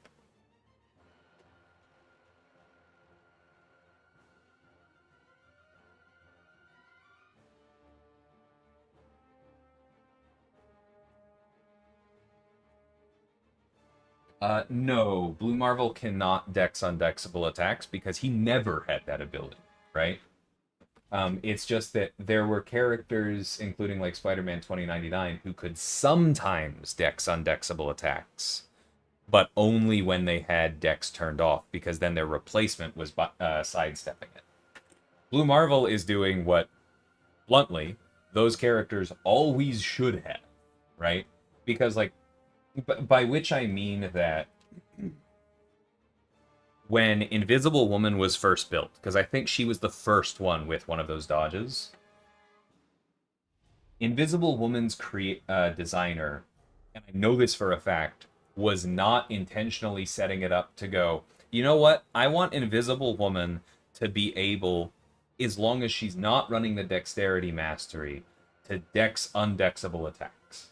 No, Blue Marvel cannot dex undexable attacks because he never had that ability, right? It's just that there were characters, including like Spider-Man 2099, who could sometimes dex undexable attacks, but only when they had dex turned off, because then their replacement was sidestepping it. Blue Marvel is doing what, bluntly, those characters always should have, right? Because, like, by which I mean that when Invisible Woman was first built, because I think she was the first one with one of those dodges, Invisible Woman's designer, and I know this for a fact, was not intentionally setting it up to go, you know what? I want Invisible Woman to be able, as long as she's not running the dexterity mastery, to dex undexable attacks.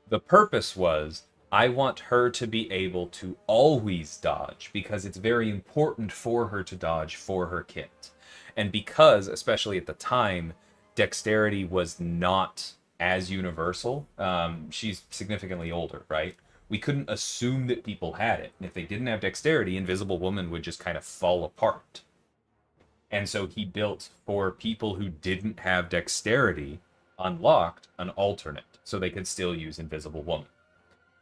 The purpose was, I want her to be able to always dodge because it's very important for her to dodge for her kit. And because, especially at the time, dexterity was not as universal, she's significantly older, right? We couldn't assume that people had it. And if they didn't have dexterity, Invisible Woman would just kind of fall apart. And so he built, for people who didn't have dexterity, unlocked an alternate so they could still use Invisible Woman.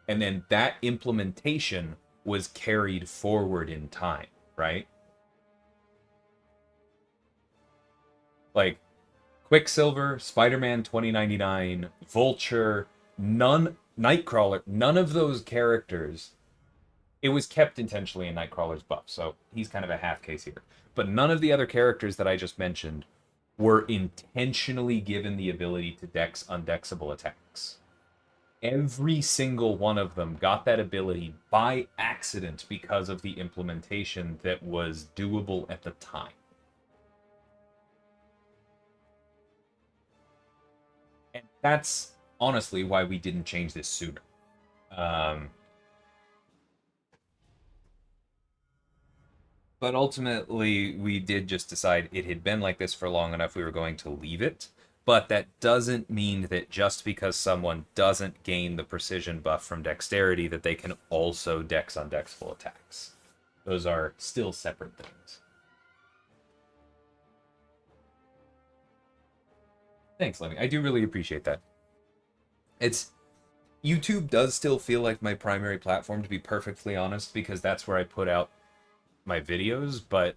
And then that implementation was carried forward in time, right? Like Quicksilver, Spider-Man 2099, Vulture, Nightcrawler, none of those characters. It was kept intentionally in Nightcrawler's buff, so he's kind of a half case here. But none of the other characters that I just mentioned were intentionally given the ability to dex undexable attacks. Every single one of them got that ability by accident because of the implementation that was doable at the time. And that's honestly why we didn't change this sooner. But ultimately, we did just decide it had been like this for long enough, we were going to leave it. But that doesn't mean that just because someone doesn't gain the precision buff from dexterity, that they can also dex undexable attacks. Those are still separate things. Thanks, Lemmy. I do really appreciate that. It's YouTube does still feel like my primary platform, to be perfectly honest, because that's where I put out my videos, but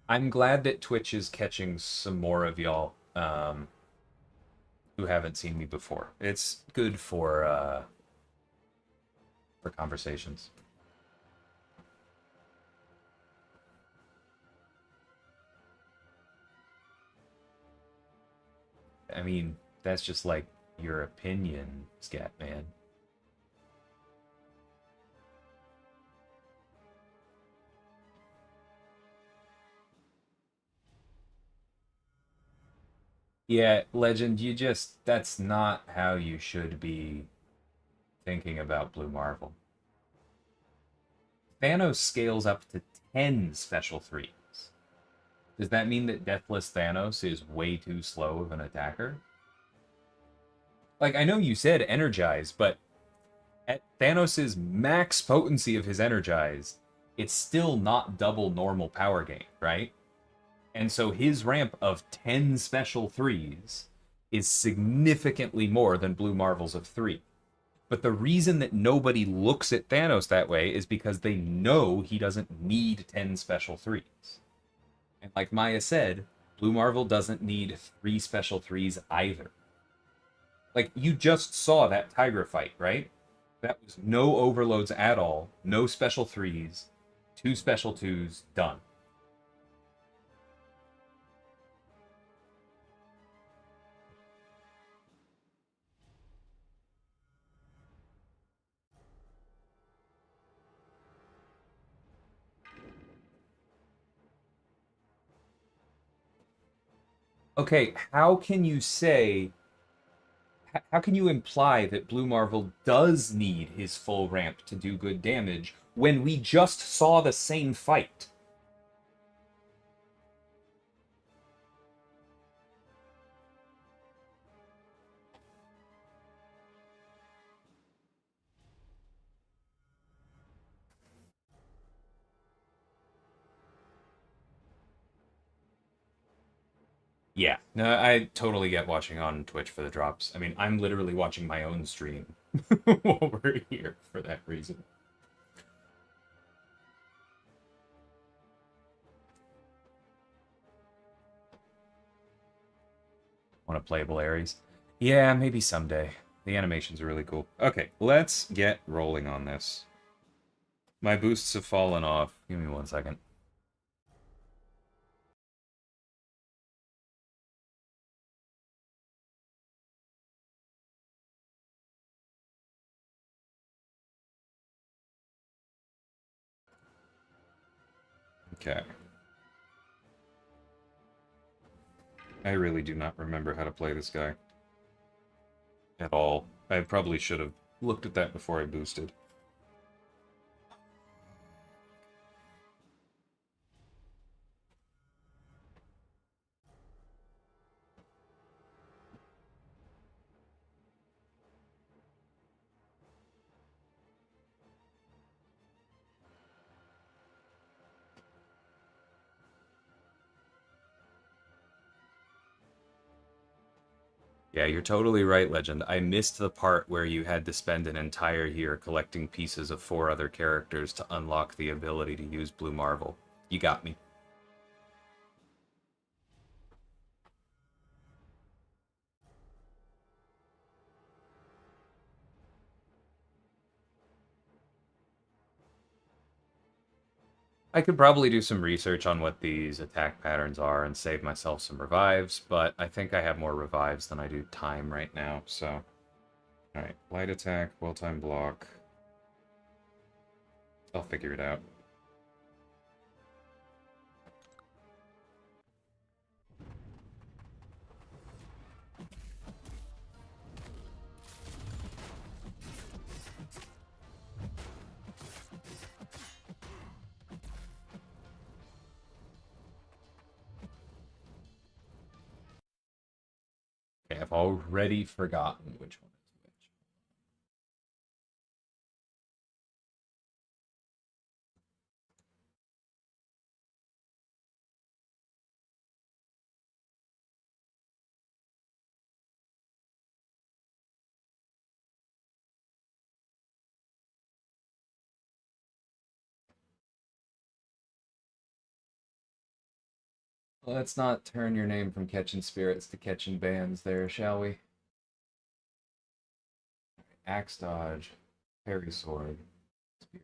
I'm glad that Twitch is catching some more of y'all who haven't seen me before. It's good for conversations. I mean, that's just like your opinion, Scatman. Yeah, Legend, that's not how you should be thinking about Blue Marvel. Thanos scales up to 10 special threes. Does that mean that Deathless Thanos is way too slow of an attacker? Like, I know you said energize, but at Thanos' max potency of his energize, it's still not double normal power gain, right? And so his ramp of 10 special threes is significantly more than Blue Marvel's of 3. But the reason that nobody looks at Thanos that way is because they know he doesn't need 10 special threes. And like Maya said, Blue Marvel doesn't need 3 special threes either. Like, you just saw that Tigra fight, right? That was no overloads at all, no special threes, 2 special twos, done. Okay, how can you say, how can you imply that Blue Marvel does need his full ramp to do good damage when we just saw the same fight? Yeah, no, I totally get watching on Twitch for the drops. I mean, I'm literally watching my own stream while we're here for that reason. Want a playable Ares? Yeah, maybe someday. The animations are really cool. Okay, let's get rolling on this. My boosts have fallen off. Give me 1 second. Okay. I really do not remember how to play this guy at all. I probably should have looked at that before I boosted. Yeah, you're totally right, Legend. I missed the part where you had to spend an entire year collecting pieces of 4 other characters to unlock the ability to use Blue Marvel. You got me. I could probably do some research on what these attack patterns are and save myself some revives, but I think I have more revives than I do time right now, so... Alright, light attack, well-timed block. I'll figure it out. Okay, I've already forgotten which one is which. Let's not turn your name from catching spirits to catching bands there, shall we? Axe dodge, parry sword, spear.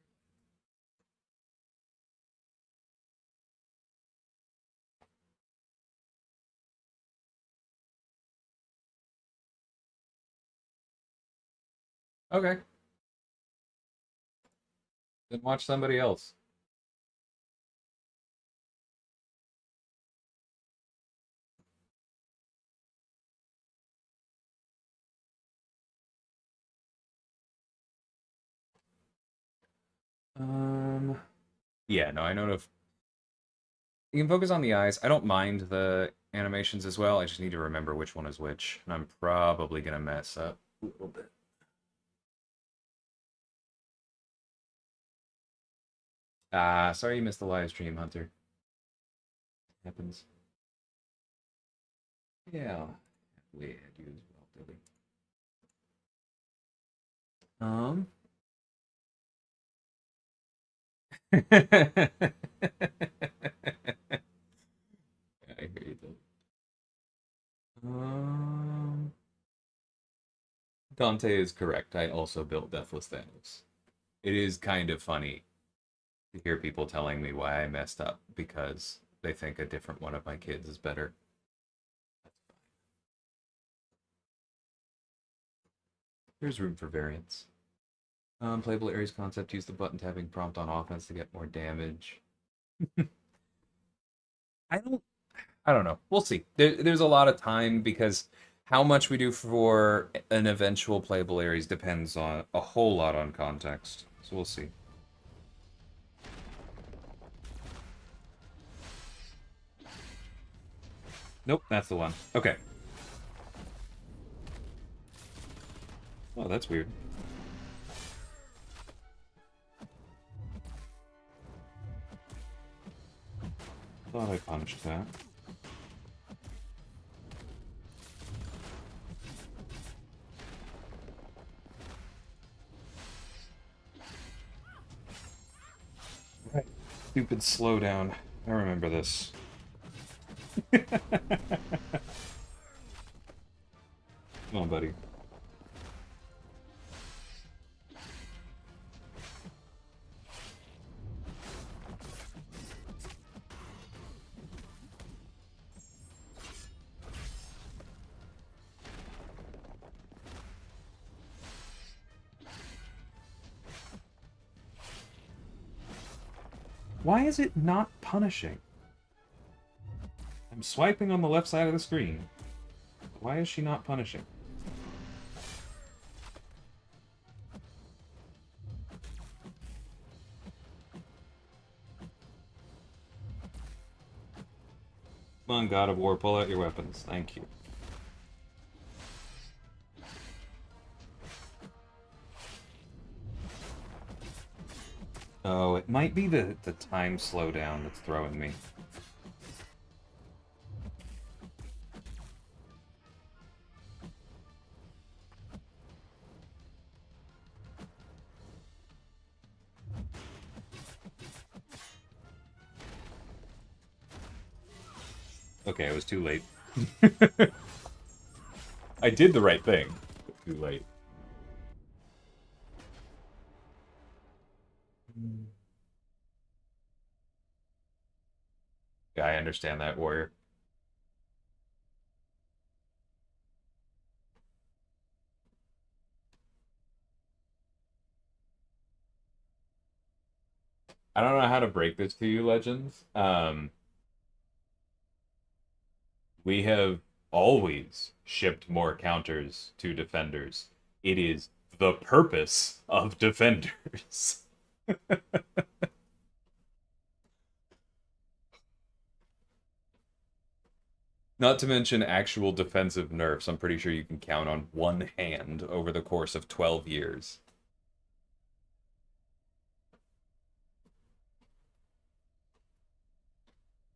Okay, then watch somebody else. Um, yeah, no, I know if you can focus on the eyes. I don't mind the animations as well. I just need to remember which one is which, and I'm probably gonna mess up a little bit. Ah, sorry you missed the live stream, Hunter. Happens. Yeah, we had you as well, Dilly. Um. I hear you, Dilly. Um. Dante is correct. I also built Deathless Thanos. It is kind of funny to hear people telling me why I messed up because they think a different one of my kids is better. There's room for variance. Playable Ares concept, use the button tapping prompt on offense to get more damage. I don't I don't know. We'll see. There's a lot of time because how much we do for an eventual playable Ares depends on a whole lot on context. So we'll see. Nope, that's the one. Okay. Oh, that's weird. Thought I punched that. Right. Stupid slowdown. I remember this. Come on, buddy. Why is it not punishing? I'm swiping on the left side of the screen. Why is she not punishing? Come on, God of War, pull out your weapons. Thank you. Oh, it might be the time slowdown that's throwing me. Okay, it was too late. I did the right thing, but too late. Yeah, I understand that, Warrior. I don't know how to break this to you, Legends. We have always shipped more counters to Defenders. It is the purpose of Defenders. Not to mention actual defensive nerfs. I'm pretty sure you can count on one hand over the course of 12 years.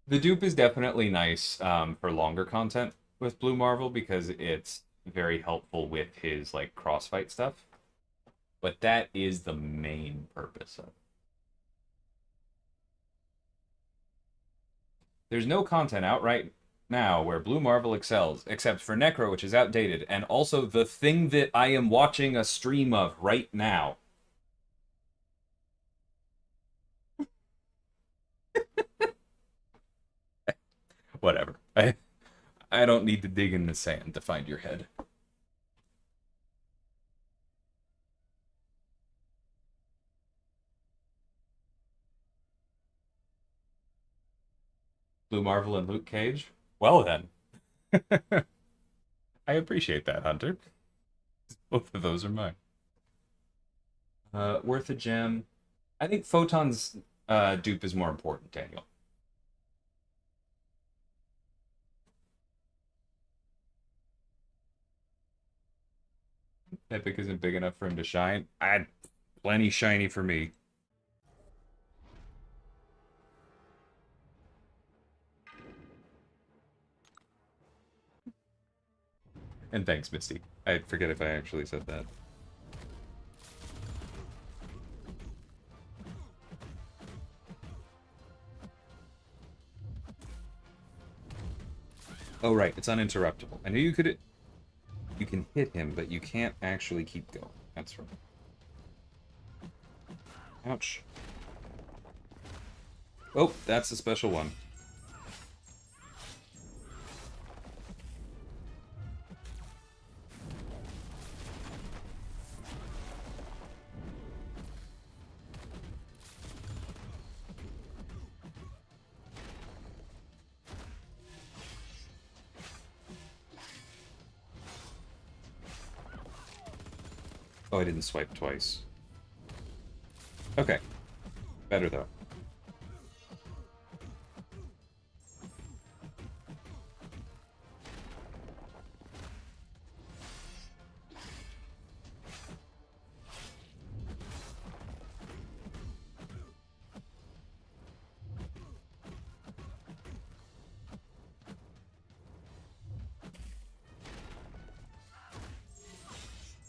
The dupe is definitely nice for longer content with Blue Marvel because it's very helpful with his like crossfight stuff. But that is the main purpose of it. There's no content out right now where Blue Marvel excels, except for Necro, which is outdated, and also the thing that I am watching a stream of right now. Whatever. I don't need to dig in the sand to find your head. Blue Marvel and Luke Cage? Well then. I appreciate that, Hunter. Both of those are mine. Worth a gem. I think Photon's dupe is more important, Daniel. Epic isn't big enough for him to shine. Plenty shiny for me. And thanks, Misty. I forget if I actually said that. Oh, right. It's uninterruptible. I knew you could... You can hit him, but you can't actually keep going. That's right. Ouch. Oh, that's a special one. Oh, I didn't swipe twice. Okay. Better, though.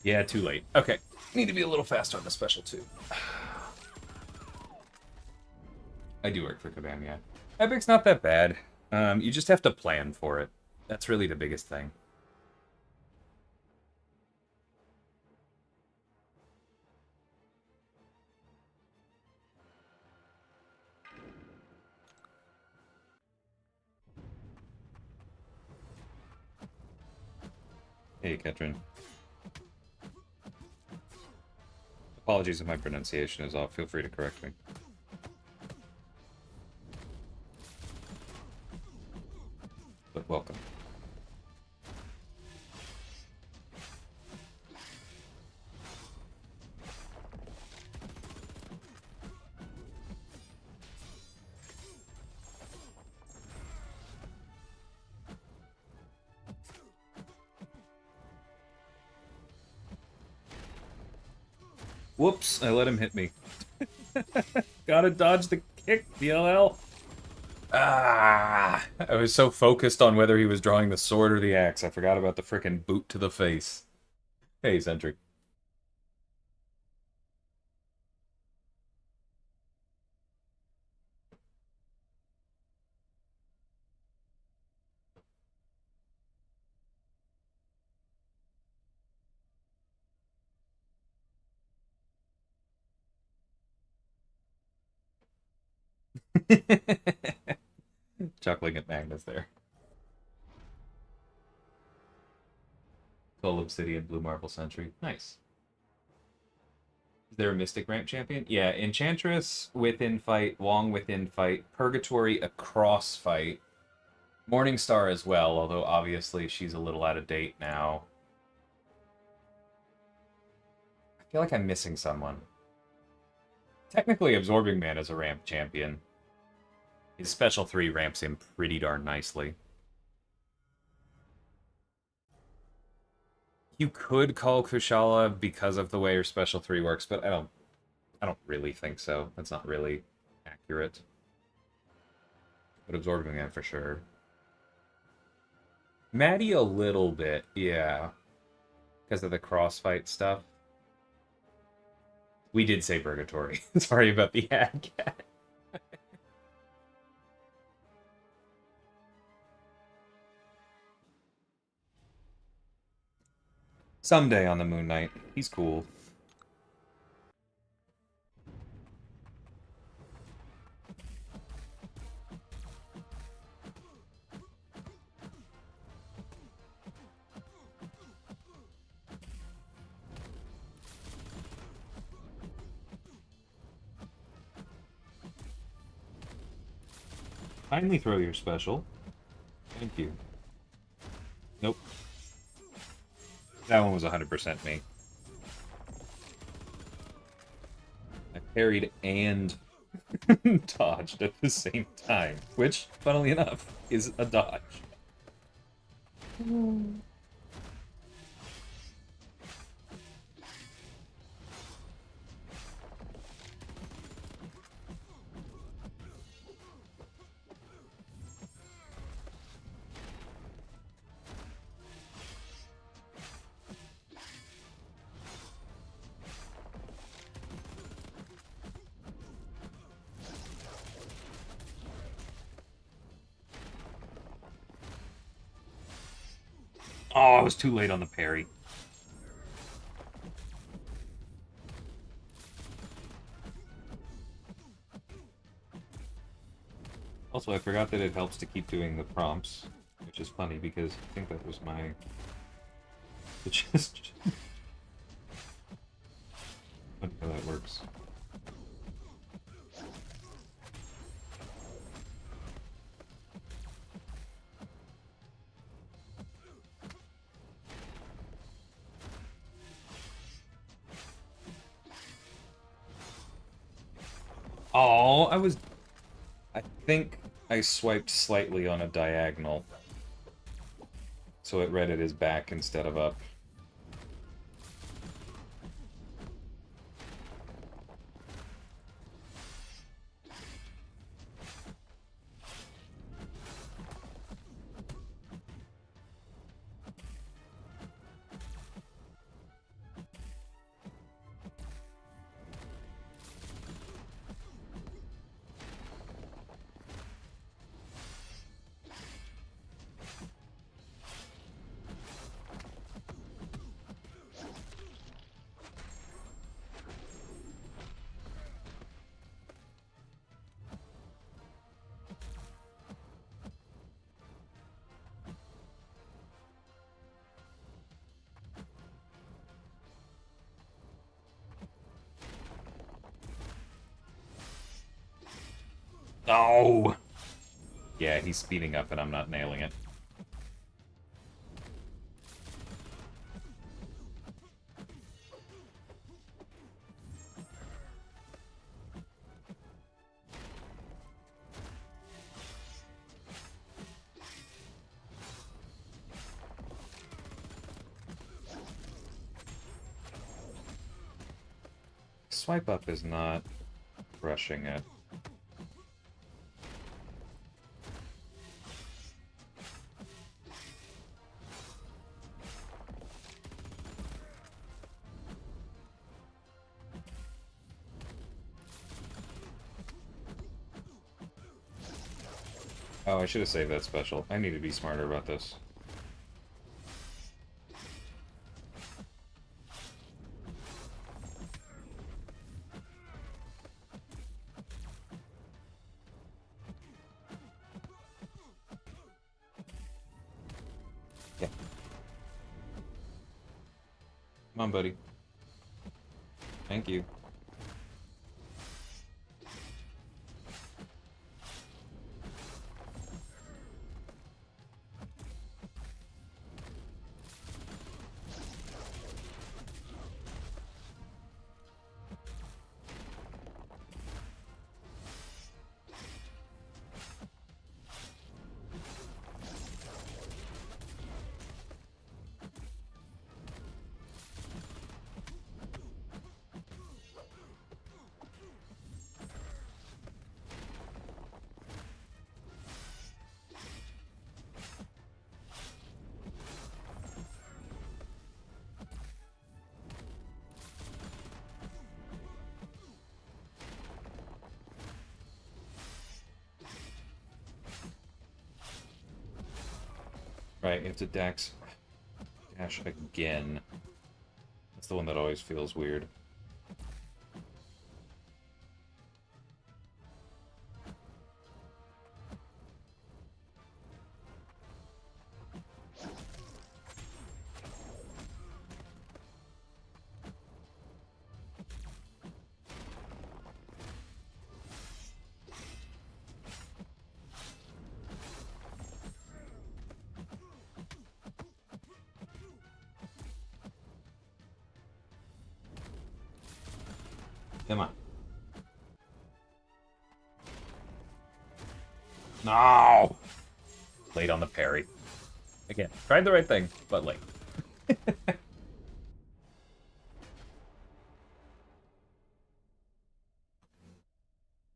Yeah, too late. Okay. Need to be a little faster on the special, too. I do work for Kabam, yeah. Epic's not that bad. You just have to plan for it. That's really the biggest thing. Hey, Ketrin. Apologies if my pronunciation is off. Feel free to correct me. But welcome. Whoops, I let him hit me. Gotta dodge the kick, DLL. Ah! I was so focused on whether he was drawing the sword or the axe, I forgot about the frickin' boot to the face. Hey, Sentry. Chuckling at Magnus there. Full Obsidian, Blue Marble Sentry. Nice. Is there a Mystic Ramp champion? Yeah, Enchantress within fight, Wong within fight, Purgatory across fight, Morningstar as well, although obviously she's a little out of date now. I feel like I'm missing someone. Technically, Absorbing Man is a ramp champion. His special 3 ramps him pretty darn nicely. You could call Kushala because of the way her special 3 works, but I don't really think so. That's not really accurate. But Absorbing Man for sure. Maddie a little bit, yeah. Because of the crossfight stuff. We did say Purgatory. Sorry about the ad cat. Someday on the Moon Knight. He's cool. Kindly throw your special. Thank you. Nope. That one was 100% me. I parried and dodged at the same time, which, funnily enough, is a dodge. Oh, I was too late on the parry. Also, I forgot that it helps to keep doing the prompts, which is funny because I think that was my... Just... I don't know how that works. Oh, I think I swiped slightly on a diagonal. So it read it as back instead of up. Oh! Yeah, he's speeding up and I'm not nailing it. Swipe up is not rushing it. Oh, I should have saved that special. I need to be smarter about this. Yeah. Come on, buddy. Thank you. Right, you have to dash again. That's the one that always feels weird. Come on. No! Late on the parry. Again, tried the right thing, but late.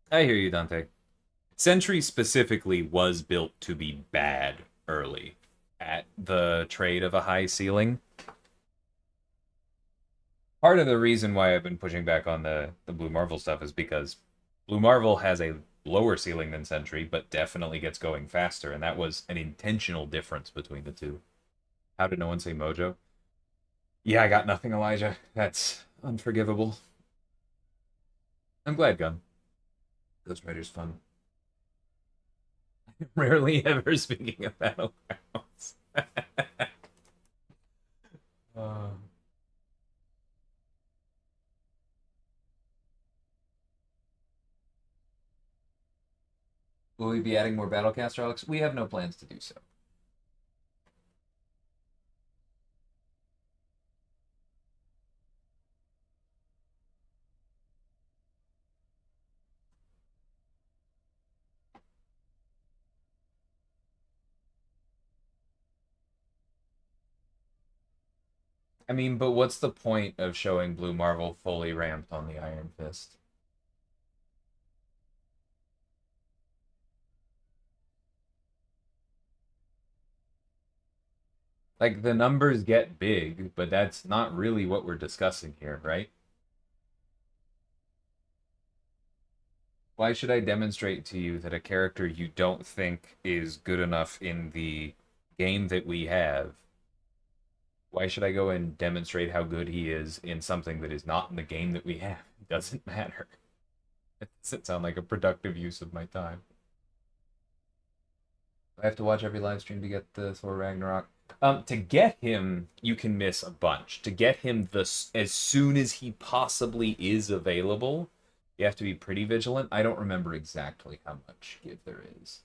I hear you, Dante. Sentry specifically was built to be bad early at the trade of a high ceiling. Part of the reason why I've been pushing back on the Blue Marvel stuff is because Blue Marvel has a lower ceiling than Sentry, but definitely gets going faster, and that was an intentional difference between the two. How did no one say Mojo? Yeah, I got nothing, Elijah. That's unforgivable. I'm glad, Gun. Ghost Rider's fun. Rarely ever speaking of Battlegrounds. uh, will we be adding more Battlecaster, Alex? We have no plans to do so. I mean, but what's the point of showing Blue Marvel fully ramped on the Iron Fist? Like, the numbers get big, but that's not really what we're discussing here, right? Why should I demonstrate to you that a character you don't think is good enough in the game that we have? Why should I go and demonstrate how good he is in something that is not in the game that we have? It doesn't matter. It doesn't sound like a productive use of my time. I have to watch every live stream to get the Thor Ragnarok. To get him, you can miss a bunch. To get him as soon as he possibly is available, you have to be pretty vigilant. I don't remember exactly how much give there is.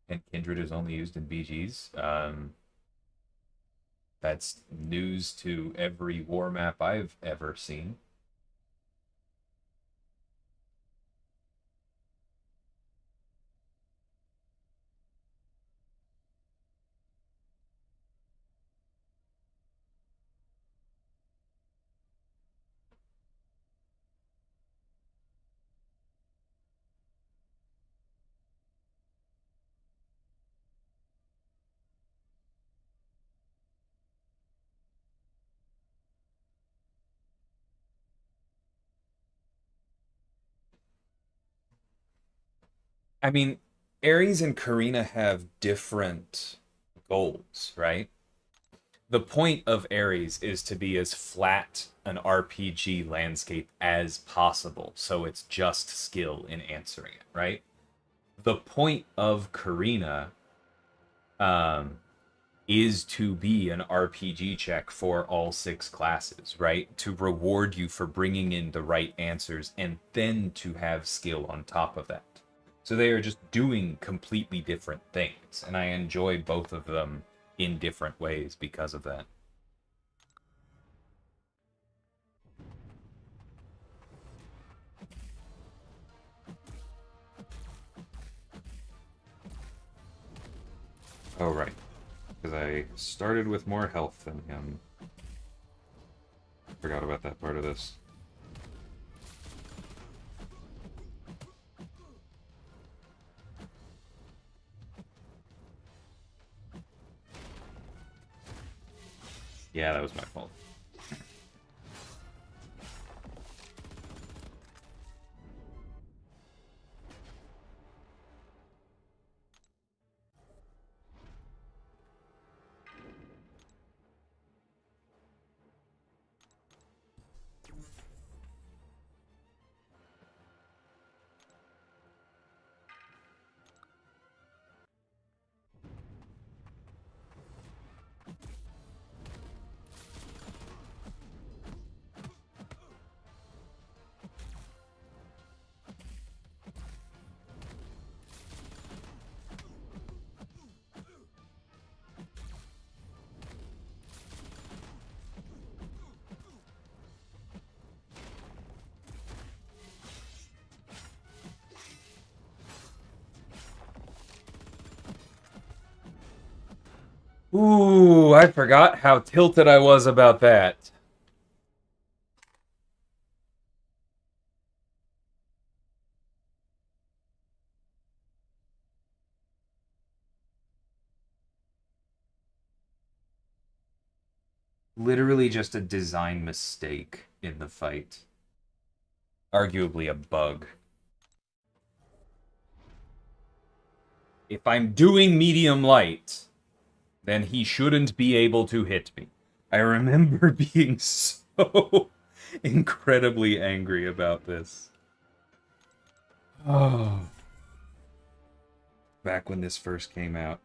And Kindred is only used in BGs. That's news to every war map I've ever seen. I mean, Ares and Karina have different goals, right? The point of Ares is to be as flat an RPG landscape as possible, so it's just skill in answering it, right? The point of Karina um, is to be an RPG check for all six classes, right? To reward you for bringing in the right answers and then to have skill on top of that. So they are just doing completely different things, and I enjoy both of them in different ways because of that. Oh, right. Because I started with more health than him. Forgot about that part of this. Yeah, that was my fault. Ooh, I forgot how tilted I was about that. Literally just a design mistake in the fight. Arguably a bug. If I'm doing medium light, then he shouldn't be able to hit me. I remember being so incredibly angry about this. Oh. Back when this first came out.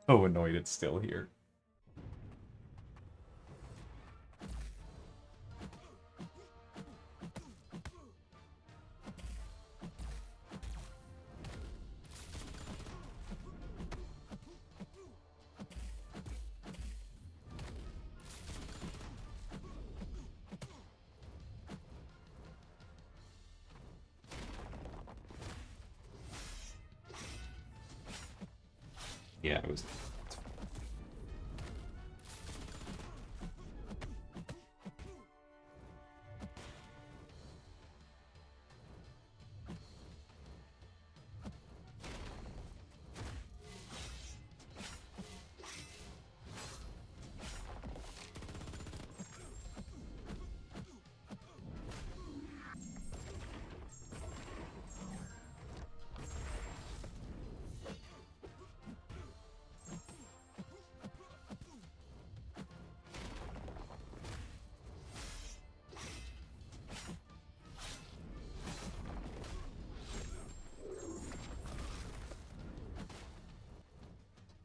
So annoyed it's still here. Yeah, it was.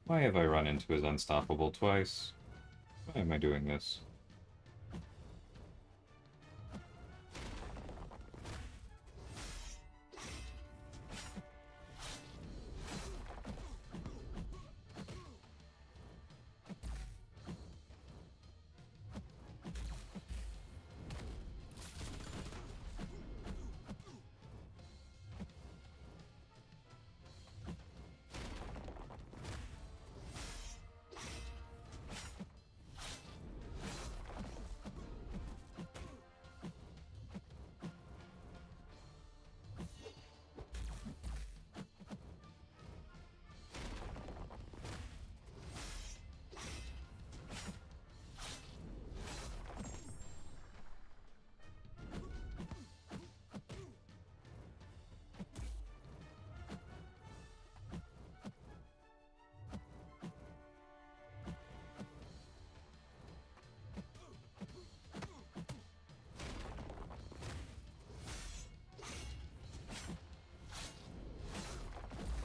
Why have I run into his unstoppable twice? Why am I doing this?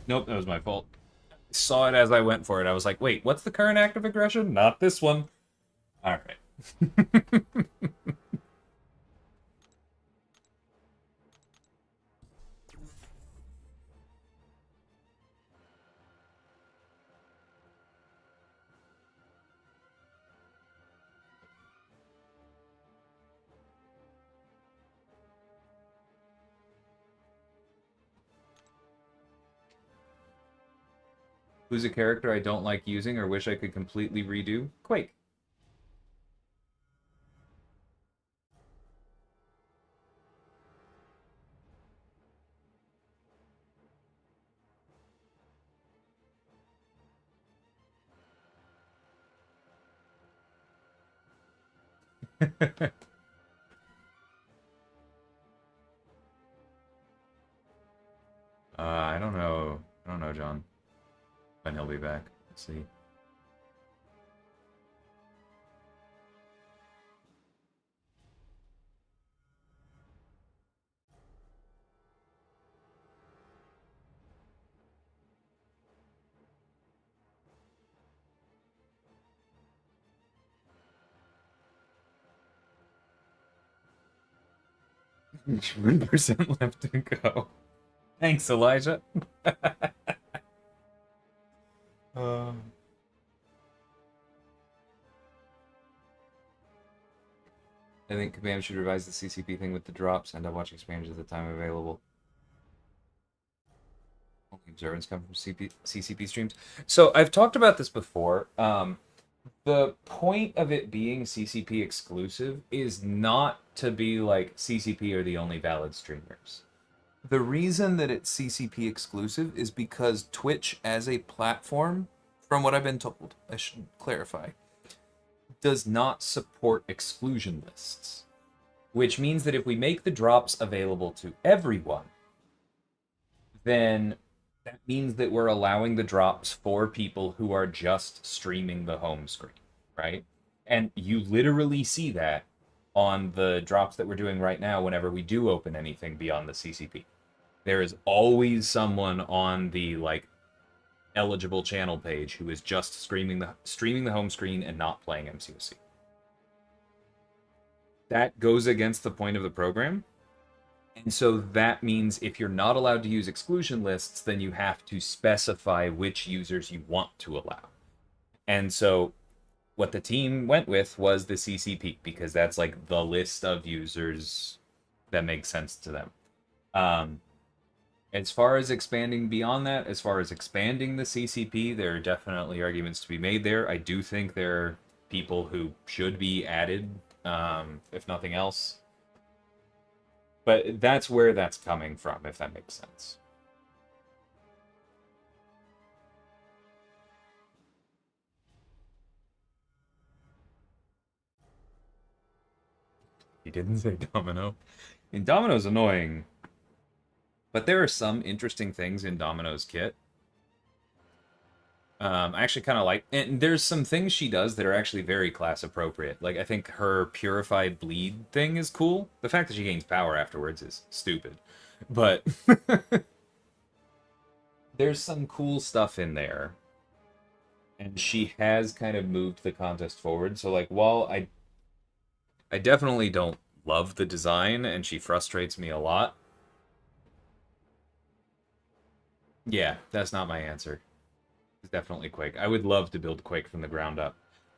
Nope, that was my fault. Saw it as I went for it. I was like, wait, what's the current act of aggression? Not this one. All right. Who's a character I don't like using or wish I could completely redo? Quake. I don't know. I don't know, John. When he'll be back. Let's see. Each 1% left to go. Thanks, Elijah. uh, I think Kabam should revise the CCP thing with the drops and watch expansions at the time available. Only observance come from CCP streams. So I've talked about this before. The point of it being CCP exclusive is not to be like CCP are the only valid streamers. The reason that it's CCP exclusive is because Twitch as a platform, from what I've been told, I should clarify, does not support exclusion lists. Which means that if we make the drops available to everyone, then that means that we're allowing the drops for people who are just streaming the home screen, right? And you literally see that on the drops that we're doing right now whenever we do open anything beyond the CCP. There is always someone on the like eligible channel page who is just streaming the home screen and not playing MCOC. That goes against the point of the program. And so that means if you're not allowed to use exclusion lists, then you have to specify which users you want to allow. And so what the team went with was the CCP, because that's like the list of users that makes sense to them. As far as expanding beyond that, as far as expanding the CCP, there are definitely arguments to be made there. I do think there are people who should be added, if nothing else. But that's where that's coming from, if that makes sense. He didn't say Domino. And Domino's annoying, but there are some interesting things in Domino's kit. I actually kind of like, and there's some things she does that are actually very class appropriate. Like, I think her purified bleed thing is cool. The fact that she gains power afterwards is stupid, but there's some cool stuff in there, and she has kind of moved the contest forward. So, like, while I definitely don't love the design, and she frustrates me a lot. Yeah, that's not my answer. It's definitely Quake. I would love to build Quake from the ground up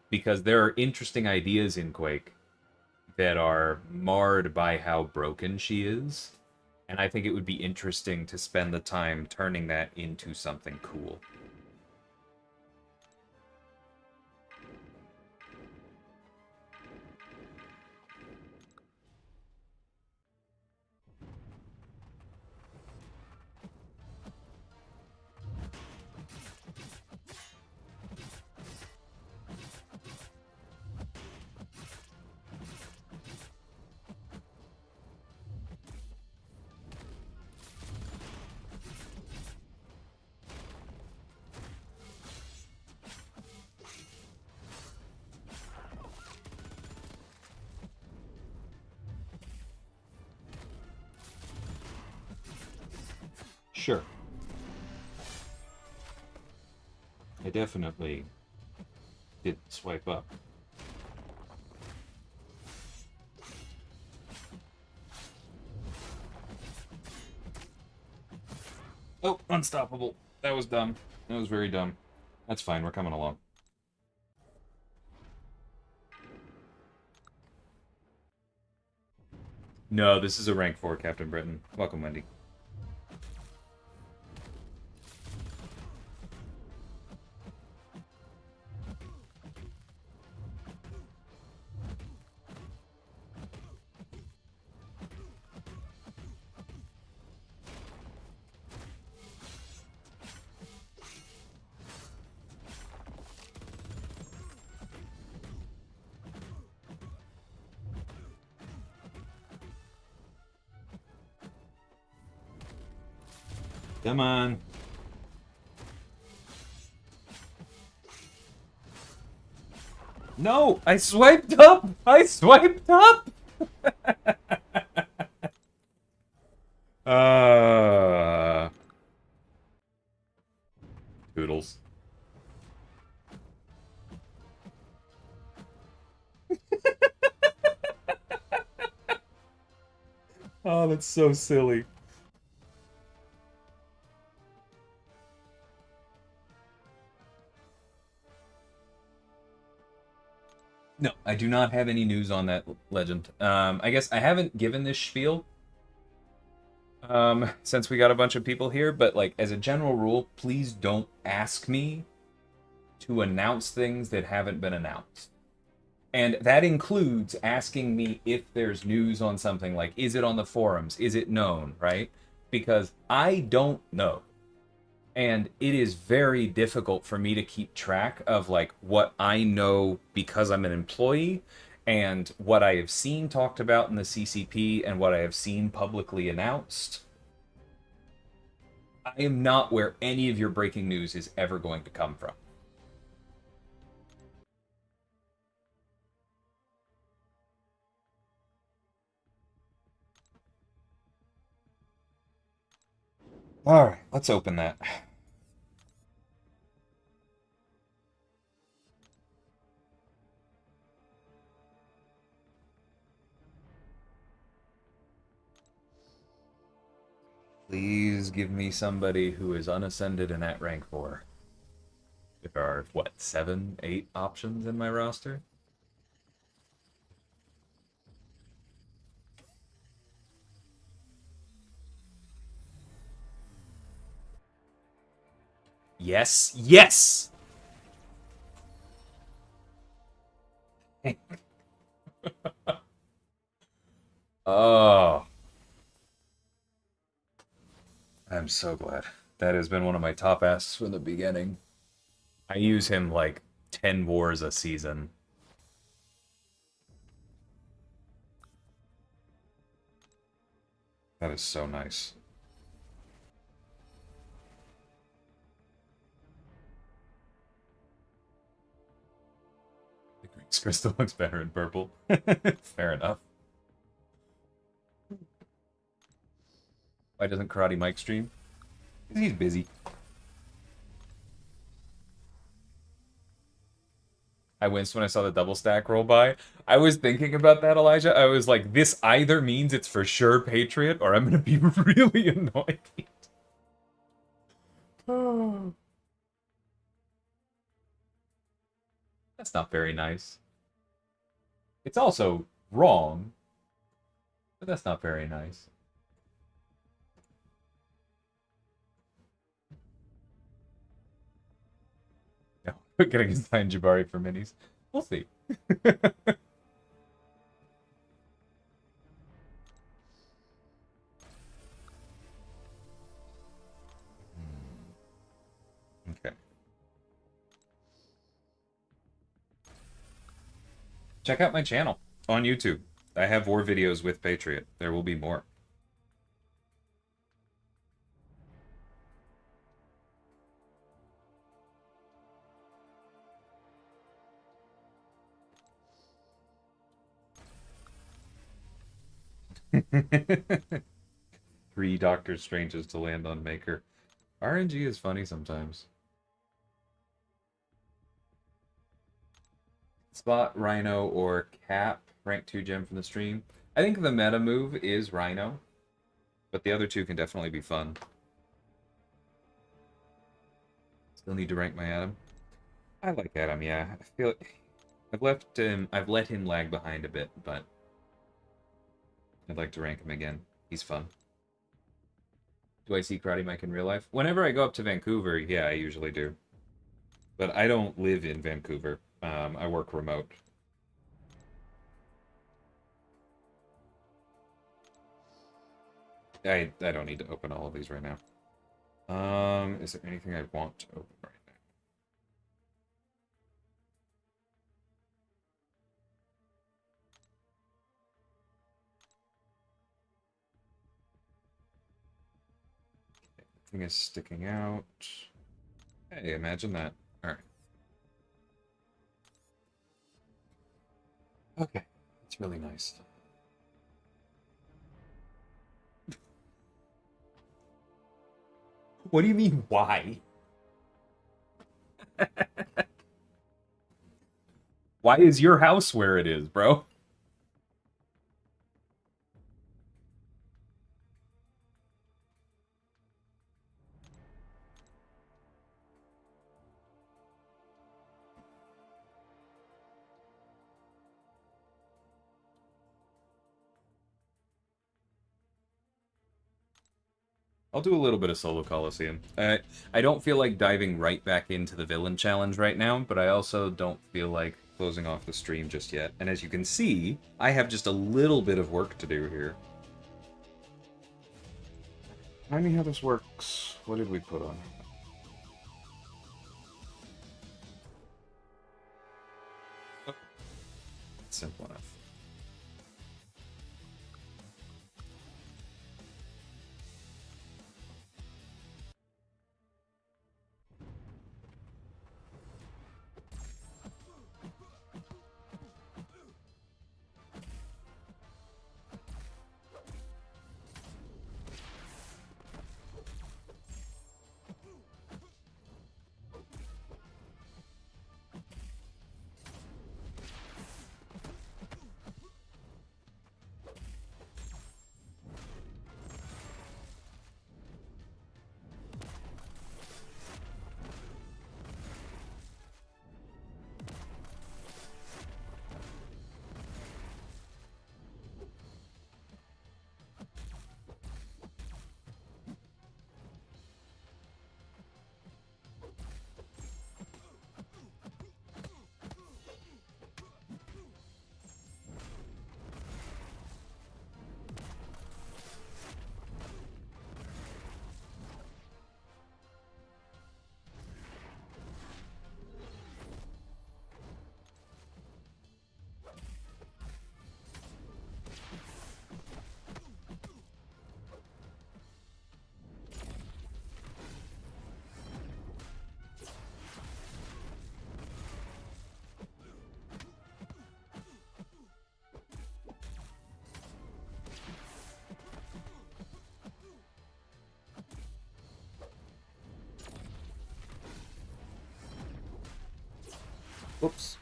because there are interesting ideas in Quake that are marred by how broken she is. And I think it would be interesting to spend the time turning that into something cool. Sure. I definitely did swipe up. Oh, unstoppable. That was dumb. That was very dumb. That's fine, we're coming along. No, this is a rank 4, Captain Britain. Welcome, Wendy. Come on. No, I swiped up. I swiped up. uh Poodles. Oh, that's so silly. No, I do not have any news on that legend. I guess I haven't given this spiel since we got a bunch of people here, but like as a general rule, please don't ask me to announce things that haven't been announced. And that includes asking me if there's news on something, like is it on the forums? Is it known, right? Because I don't know. And it is very difficult for me to keep track of like what I know because I'm an employee and what I have seen talked about in the CCP and what I have seen publicly announced. I am not where any of your breaking news is ever going to come from. All right, let's open that. Please give me somebody who is unascended and at rank 4. There are, what, 7, 8 options in my roster? Yes. Yes! Oh. I'm so glad. That has been one of my top asks from the beginning. I use him like 10 wars a season. That is so nice. The green crystal looks better in purple. Fair enough. Why doesn't Karate Mike stream? Because he's busy. I winced when I saw the double stack roll by. I was thinking about that, Elijah. I was like, this either means it's for sure Patriot, or I'm going to be really annoyed. That's not very nice. It's also wrong, but that's not very nice. No, getting a signed Jabari for minis. We'll see. Okay. Check out my channel on YouTube. I have war videos with Patriot. There will be more. Three Doctor Stranges to land on Maker. RNG is funny sometimes. Spot, Rhino, or Cap. Rank 2 gem from the stream. I think the meta move is Rhino, but the other two can definitely be fun. Still need to rank my Adam. I like Adam, yeah. I feel I've let him lag behind a bit, but I'd like to rank him again. He's fun. Do I see Karate Mike in real life? Whenever I go up to Vancouver, yeah, I usually do. But I don't live in Vancouver. I work remote. I don't need to open all of these right now. Is there anything I want to open right now? Thing is sticking out. Hey, imagine that. Alright. Okay. It's really nice. What do you mean, why? Why is your house where it is, bro? I'll do a little bit of solo Coliseum. I don't feel like diving right back into the villain challenge right now, but I also don't feel like closing off the stream just yet. And as you can see, I have just a little bit of work to do here. Remind me how this works. What did we put on? Simple enough. Whoops.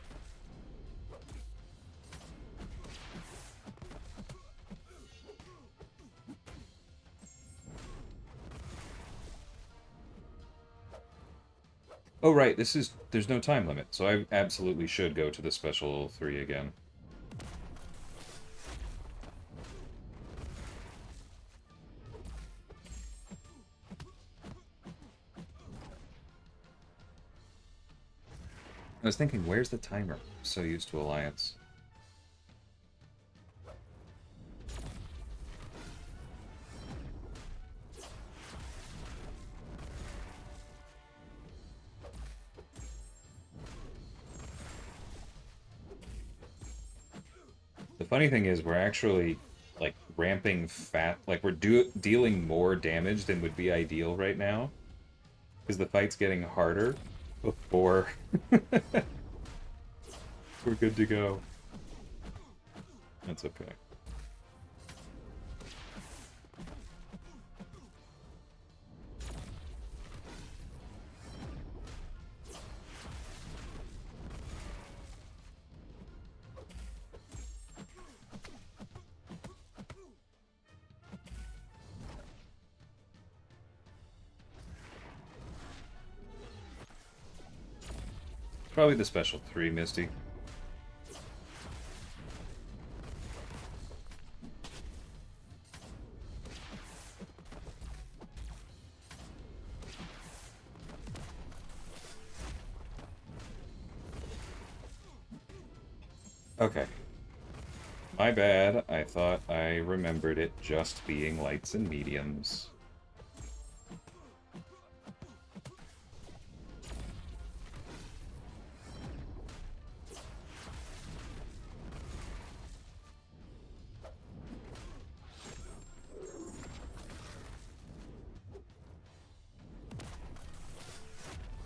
Oh, right, there's no time limit, so I absolutely should go to the special 3 again. I was thinking, where's the timer? I'm so used to Alliance. The funny thing is, we're actually, like, ramping fat. Like, we're dealing more damage than would be ideal right now. Because the fight's getting harder before we're good to go. That's okay. Probably the special 3, Misty. Okay. My bad. I thought I remembered it just being lights and mediums.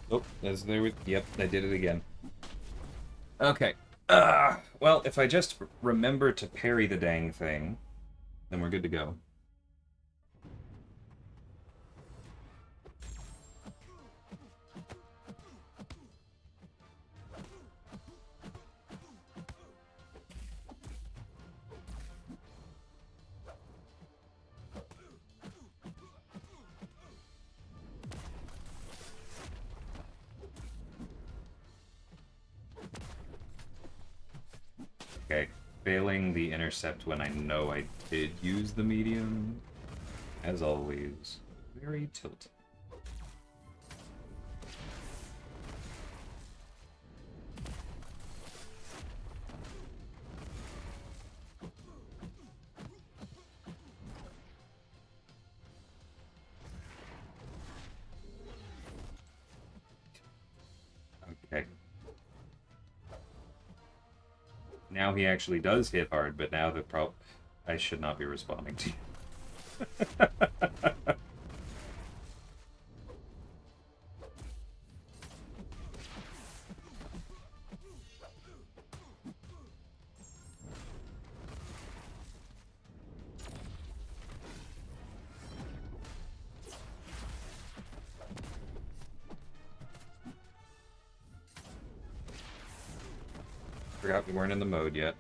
Oh, as there was. Yep, I did it again. Okay. Well, if I just remember to parry the dang thing, then we're good to go. Okay, failing the intercept when I know I did use the medium, as always, very tilted. Okay. Now he actually does hit hard, but now the I should not be responding to you. Forgot we weren't in the mode yet.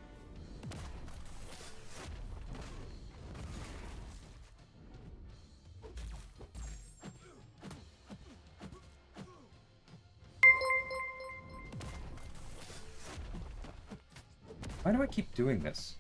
Why do I keep doing this?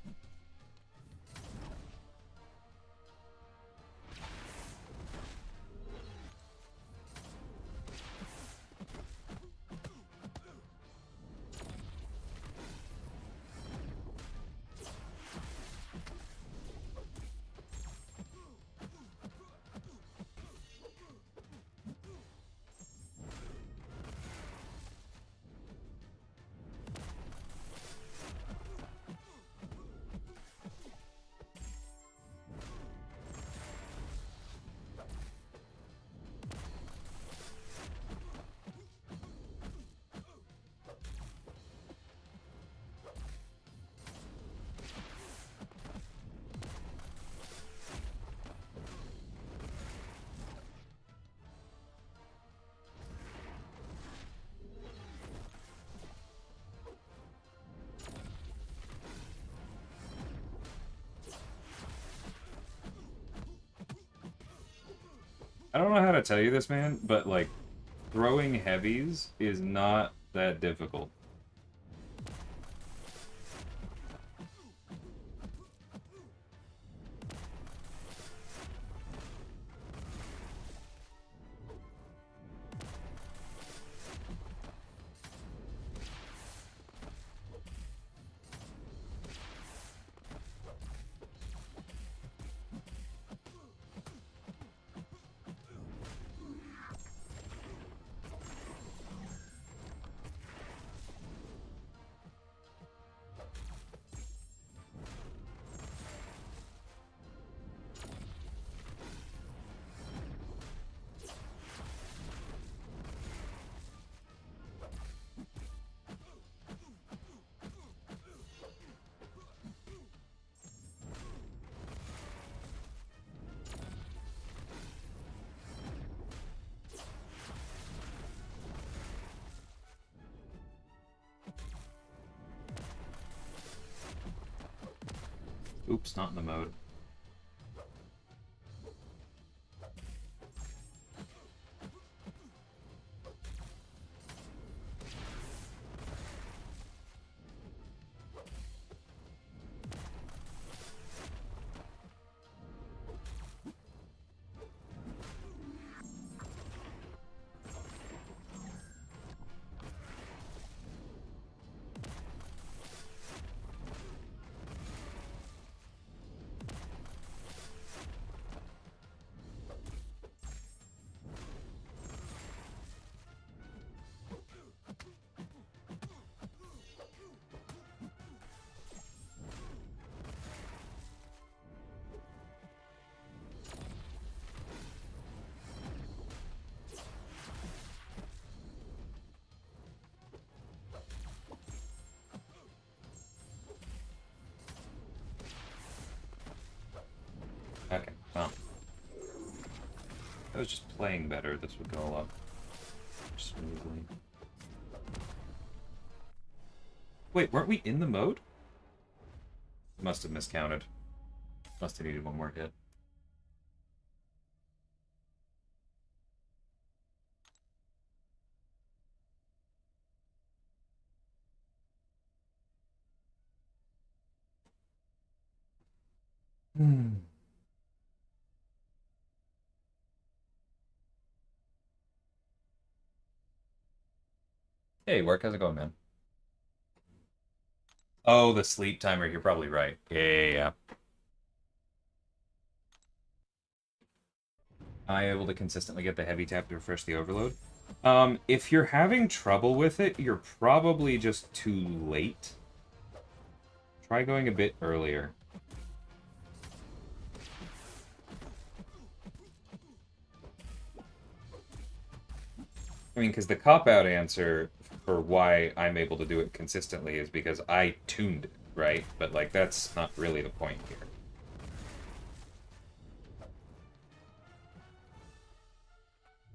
I don't know how to tell you this, man, but like throwing heavies is not that difficult. Oops, not in the mode. Okay, well. I was just playing better, this would go a lot smoothly. Wait, weren't we in the mode? Must have miscounted. Must have needed one more hit. Hey, work, how's it going, man? Oh, the sleep timer, you're probably right. Yeah. I able to consistently get the heavy tap to refresh the overload. If you're having trouble with it, you're probably just too late. Try going a bit earlier. I mean, because the cop-out answer for why I'm able to do it consistently is because I tuned it, right? But, like, that's not really the point here.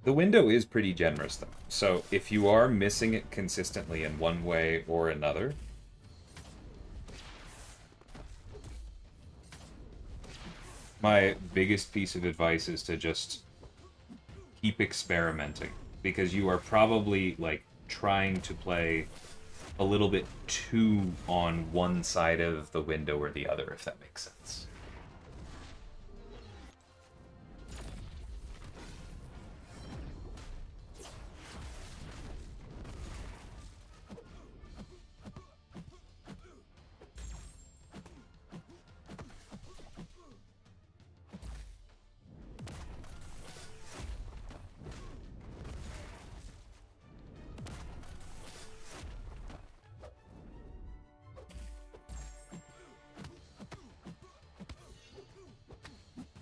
The window is pretty generous, though. So if you are missing it consistently in one way or another, my biggest piece of advice is to just keep experimenting. Because you are probably, like, trying to play a little bit too on one side of the window or the other, if that makes sense.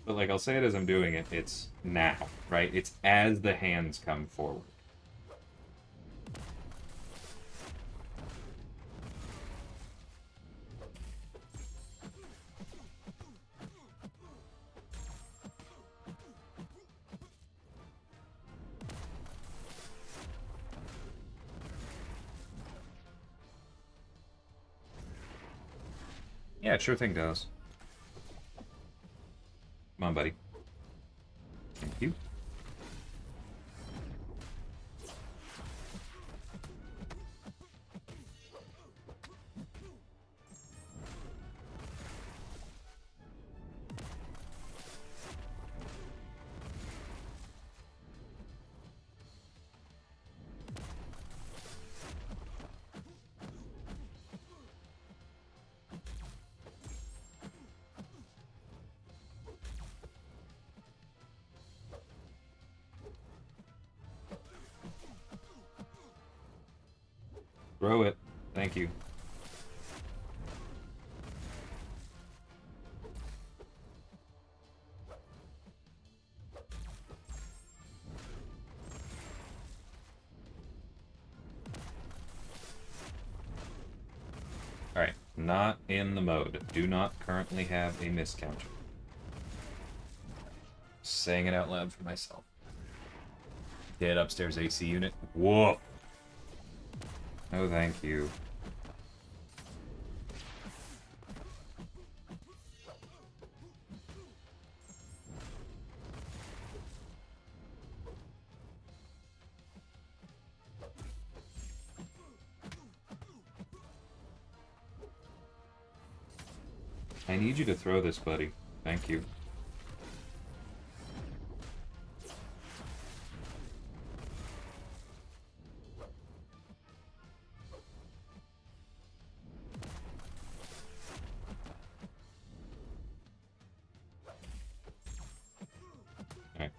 But, like, I'll say it as I'm doing it, it's now, right? It's as the hands come forward. Yeah, sure thing does. Come on, buddy. Thank you. Throw it. Thank you. Alright, not in the mode. Do not currently have a miss counter. Saying it out loud for myself. Dead upstairs AC unit. Whoa! Oh, thank you. I need you to throw this, buddy. Thank you. Alright.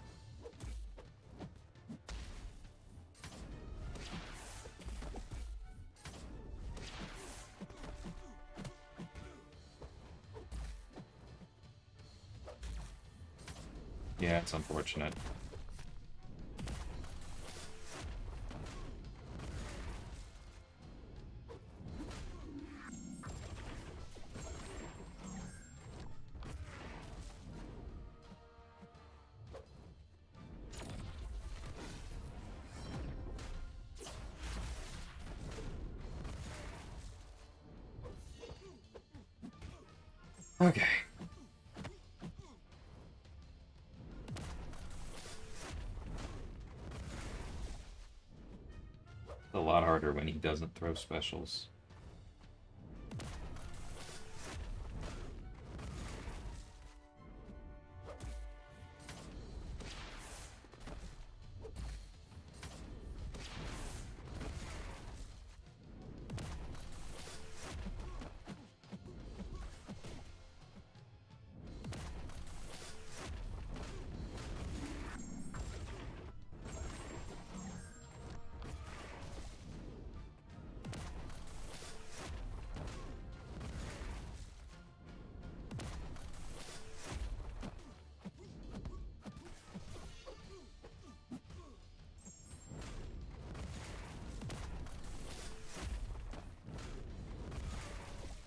Yeah, it's unfortunate. Okay. It's a lot harder when he doesn't throw specials.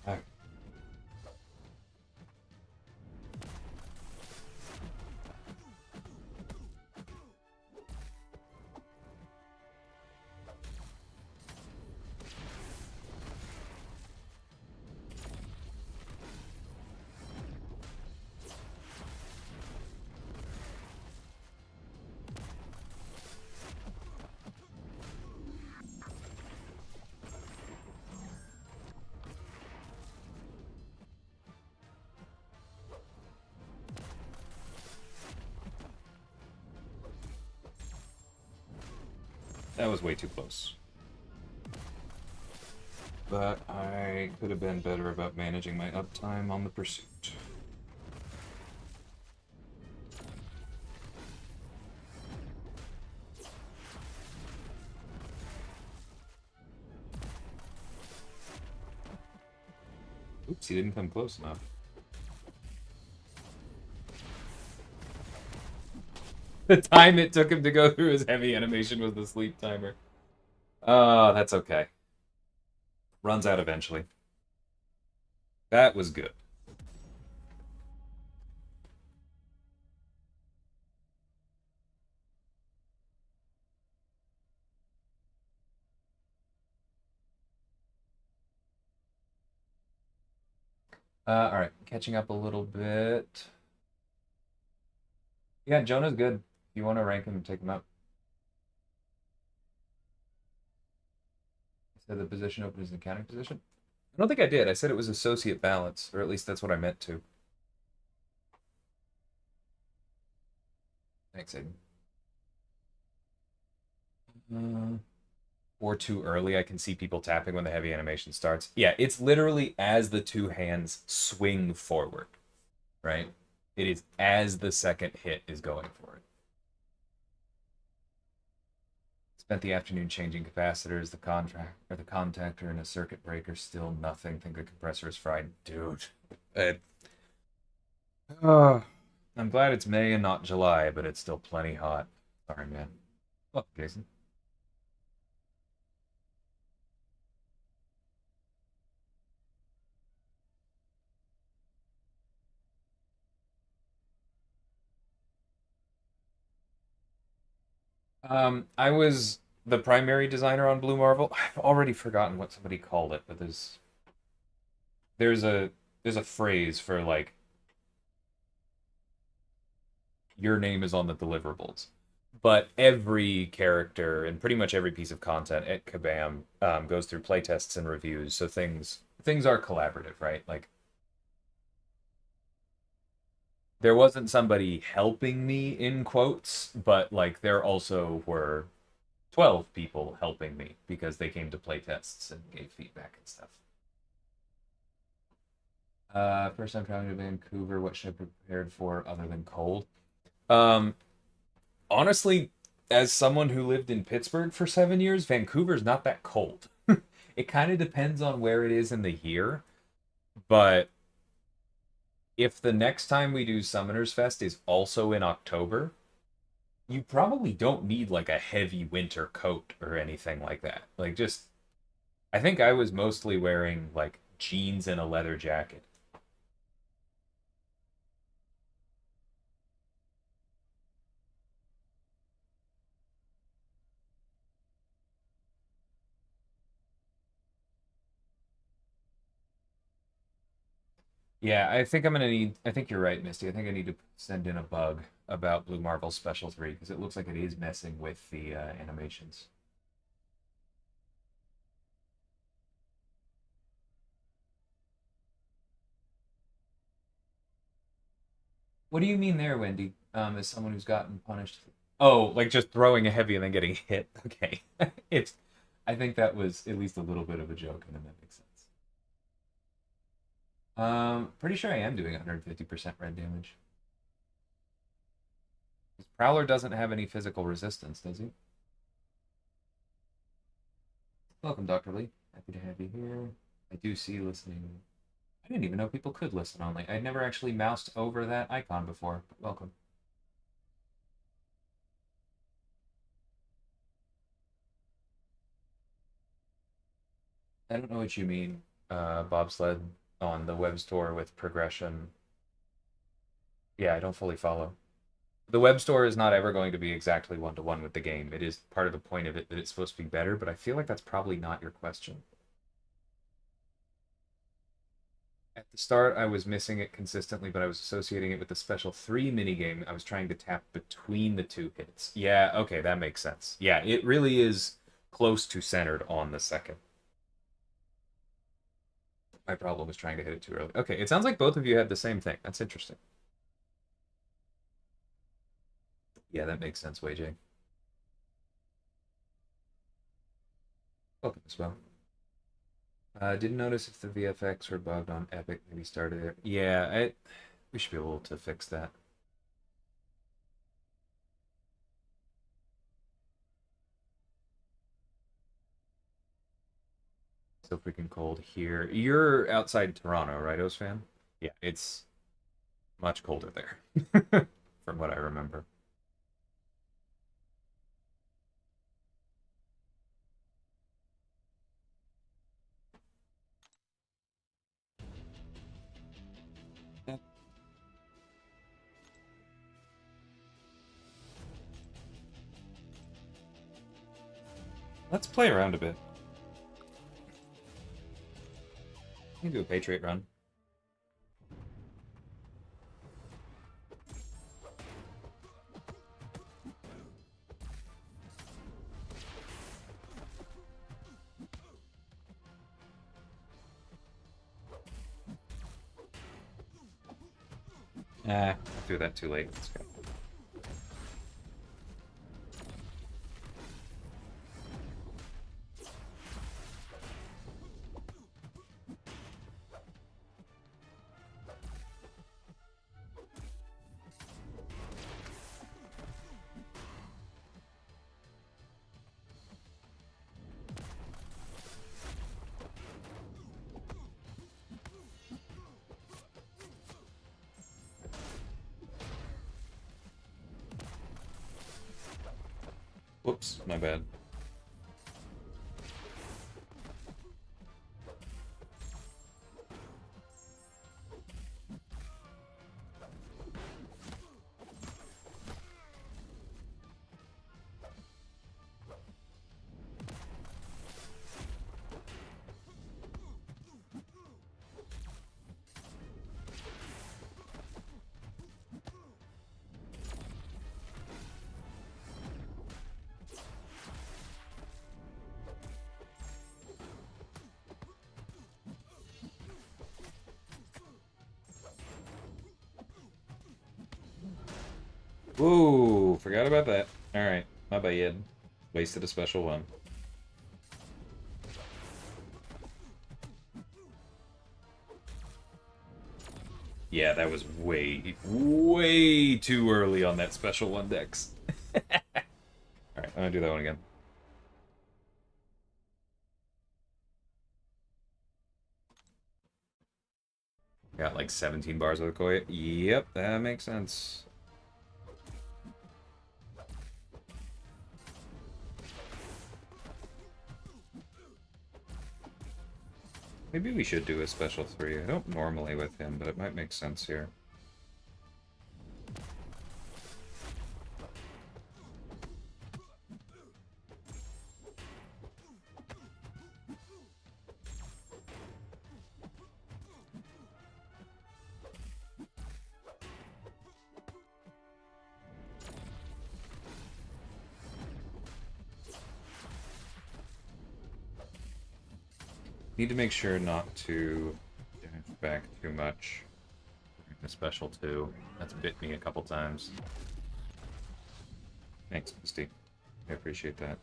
Okay. That was way too close. But I could have been better about managing my uptime on the pursuit. Oops, he didn't come close enough. The time it took him to go through his heavy animation was the sleep timer. That's okay. Runs out eventually. That was good. Alright, catching up a little bit. Yeah, Jonah's good. If you want to rank him, take him up. I said the position open is the accounting position. I don't think I did. I said it was associate balance, or at least that's what I meant to. Thanks, Aiden. Or too early, I can see people tapping when the heavy animation starts. Yeah, it's literally as the two hands swing forward, right? It is as the second hit is going for it. It's Spent the afternoon changing capacitors, the contract or the contactor and a circuit breaker. Still nothing. Think the compressor is fried, dude. Uh, I'm glad it's May and not July, but it's still plenty hot. Sorry, man. Look, Jason. I was the primary designer on Blue Marvel. I've already forgotten what somebody called it, but there's a there's a phrase for like your name is on the deliverables. But every character and pretty much every piece of content at Kabam goes through playtests and reviews, so things are collaborative, right? Like there wasn't somebody helping me in quotes, but like there also were 12 people helping me because they came to playtests and gave feedback and stuff. First time traveling to Vancouver, what should I be prepared for other than cold? Um, Honestly, as someone who lived in Pittsburgh for 7 years, Vancouver's not that cold. It kind of depends on where it is in the year, but if the next time we do Summoners Fest is also in October, you probably don't need like a heavy winter coat or anything like that. Like just I think I was mostly wearing like jeans and a leather jacket. Yeah, I think I'm gonna need. I think you're right, Misty. I think I need to send in a bug about Blue Marvel Special 3 because it looks like it is messing with the animations. What do you mean there, Wendy? As someone who's gotten punished. Oh, like just throwing a heavy and then getting hit. Okay, it's. I think that was at least a little bit of a joke, and then that makes sense. Pretty sure I am doing 150% red damage. Prowler doesn't have any physical resistance, does he? Welcome, Dr. Lee. Happy to have you here. I do see you listening. I didn't even know people could listen only. I'd never actually moused over that icon before. But welcome. I don't know what you mean, bobsled on the web store with progression. Yeah, I don't fully follow. The web store is not ever going to be exactly one to one with the game. It is part of the point of it that it's supposed to be better, but I feel like that's probably not your question. At the start, I was missing it consistently, but I was associating it with the special 3 minigame. I was trying to tap between the two hits. Yeah, okay, that makes sense. Yeah, it really is close to centered on the second. My problem was trying to hit it too early. Okay, it sounds like both of you had the same thing. That's interesting. Yeah, that makes sense, WayJ. Welcome as well. Didn't notice if the VFX were bugged on Epic. Maybe started there. Yeah, we should be able to fix that. So freaking cold here. You're outside Toronto, right, Osfan? Yeah, it's much colder there, from what I remember. Let's play around a bit. We can do a Patriot run. I threw that too late. Let's go. Whoops, my bad. Whoa, forgot about that. Alright, my bad. Wasted a special one. Yeah, that was way, way too early on that special one, Dex. Alright, I'm gonna do that one again. Got like 17 bars of the koi. Yep, that makes sense. Maybe we should do a special 3. I don't normally with him, but it might make sense here. Need to make sure not to damage back too much. A special 2. That's bit me a couple times. Thanks, Misty. I appreciate that.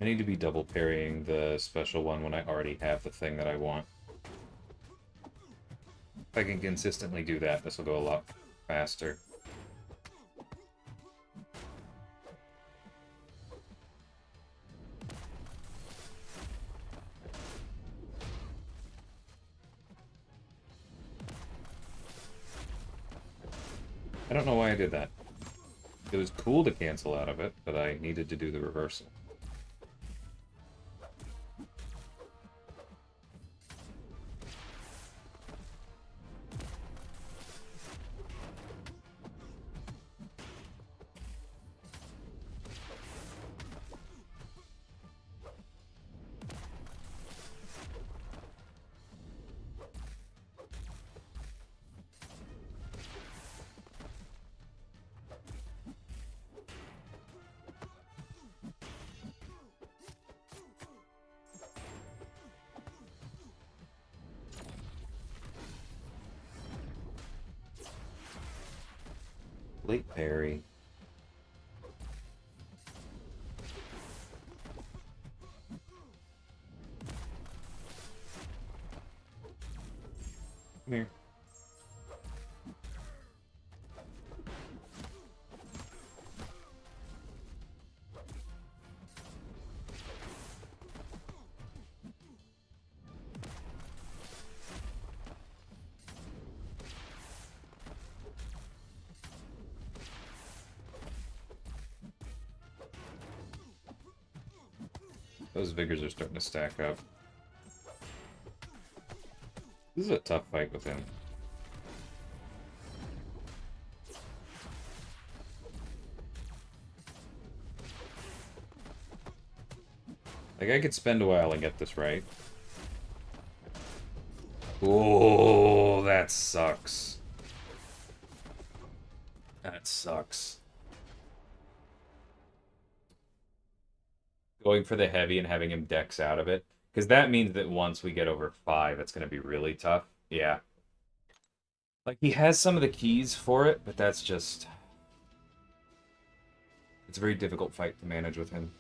I need to be double parrying the special one when I already have the thing that I want. If I can consistently do that, this will go a lot faster. I don't know why I did that. It was cool to cancel out of it, but I needed to do the reversal. Late parry. Come here. Those vigors are starting to stack up. This is a tough fight with him. Like, I could spend a while and get this right. Oh, that sucks. That sucks. Going for the heavy and having him dex out of it. Because that means that once we get over 5, it's going to be really tough. Yeah. Like, he has some of the keys for it, but that's just... It's a very difficult fight to manage with him.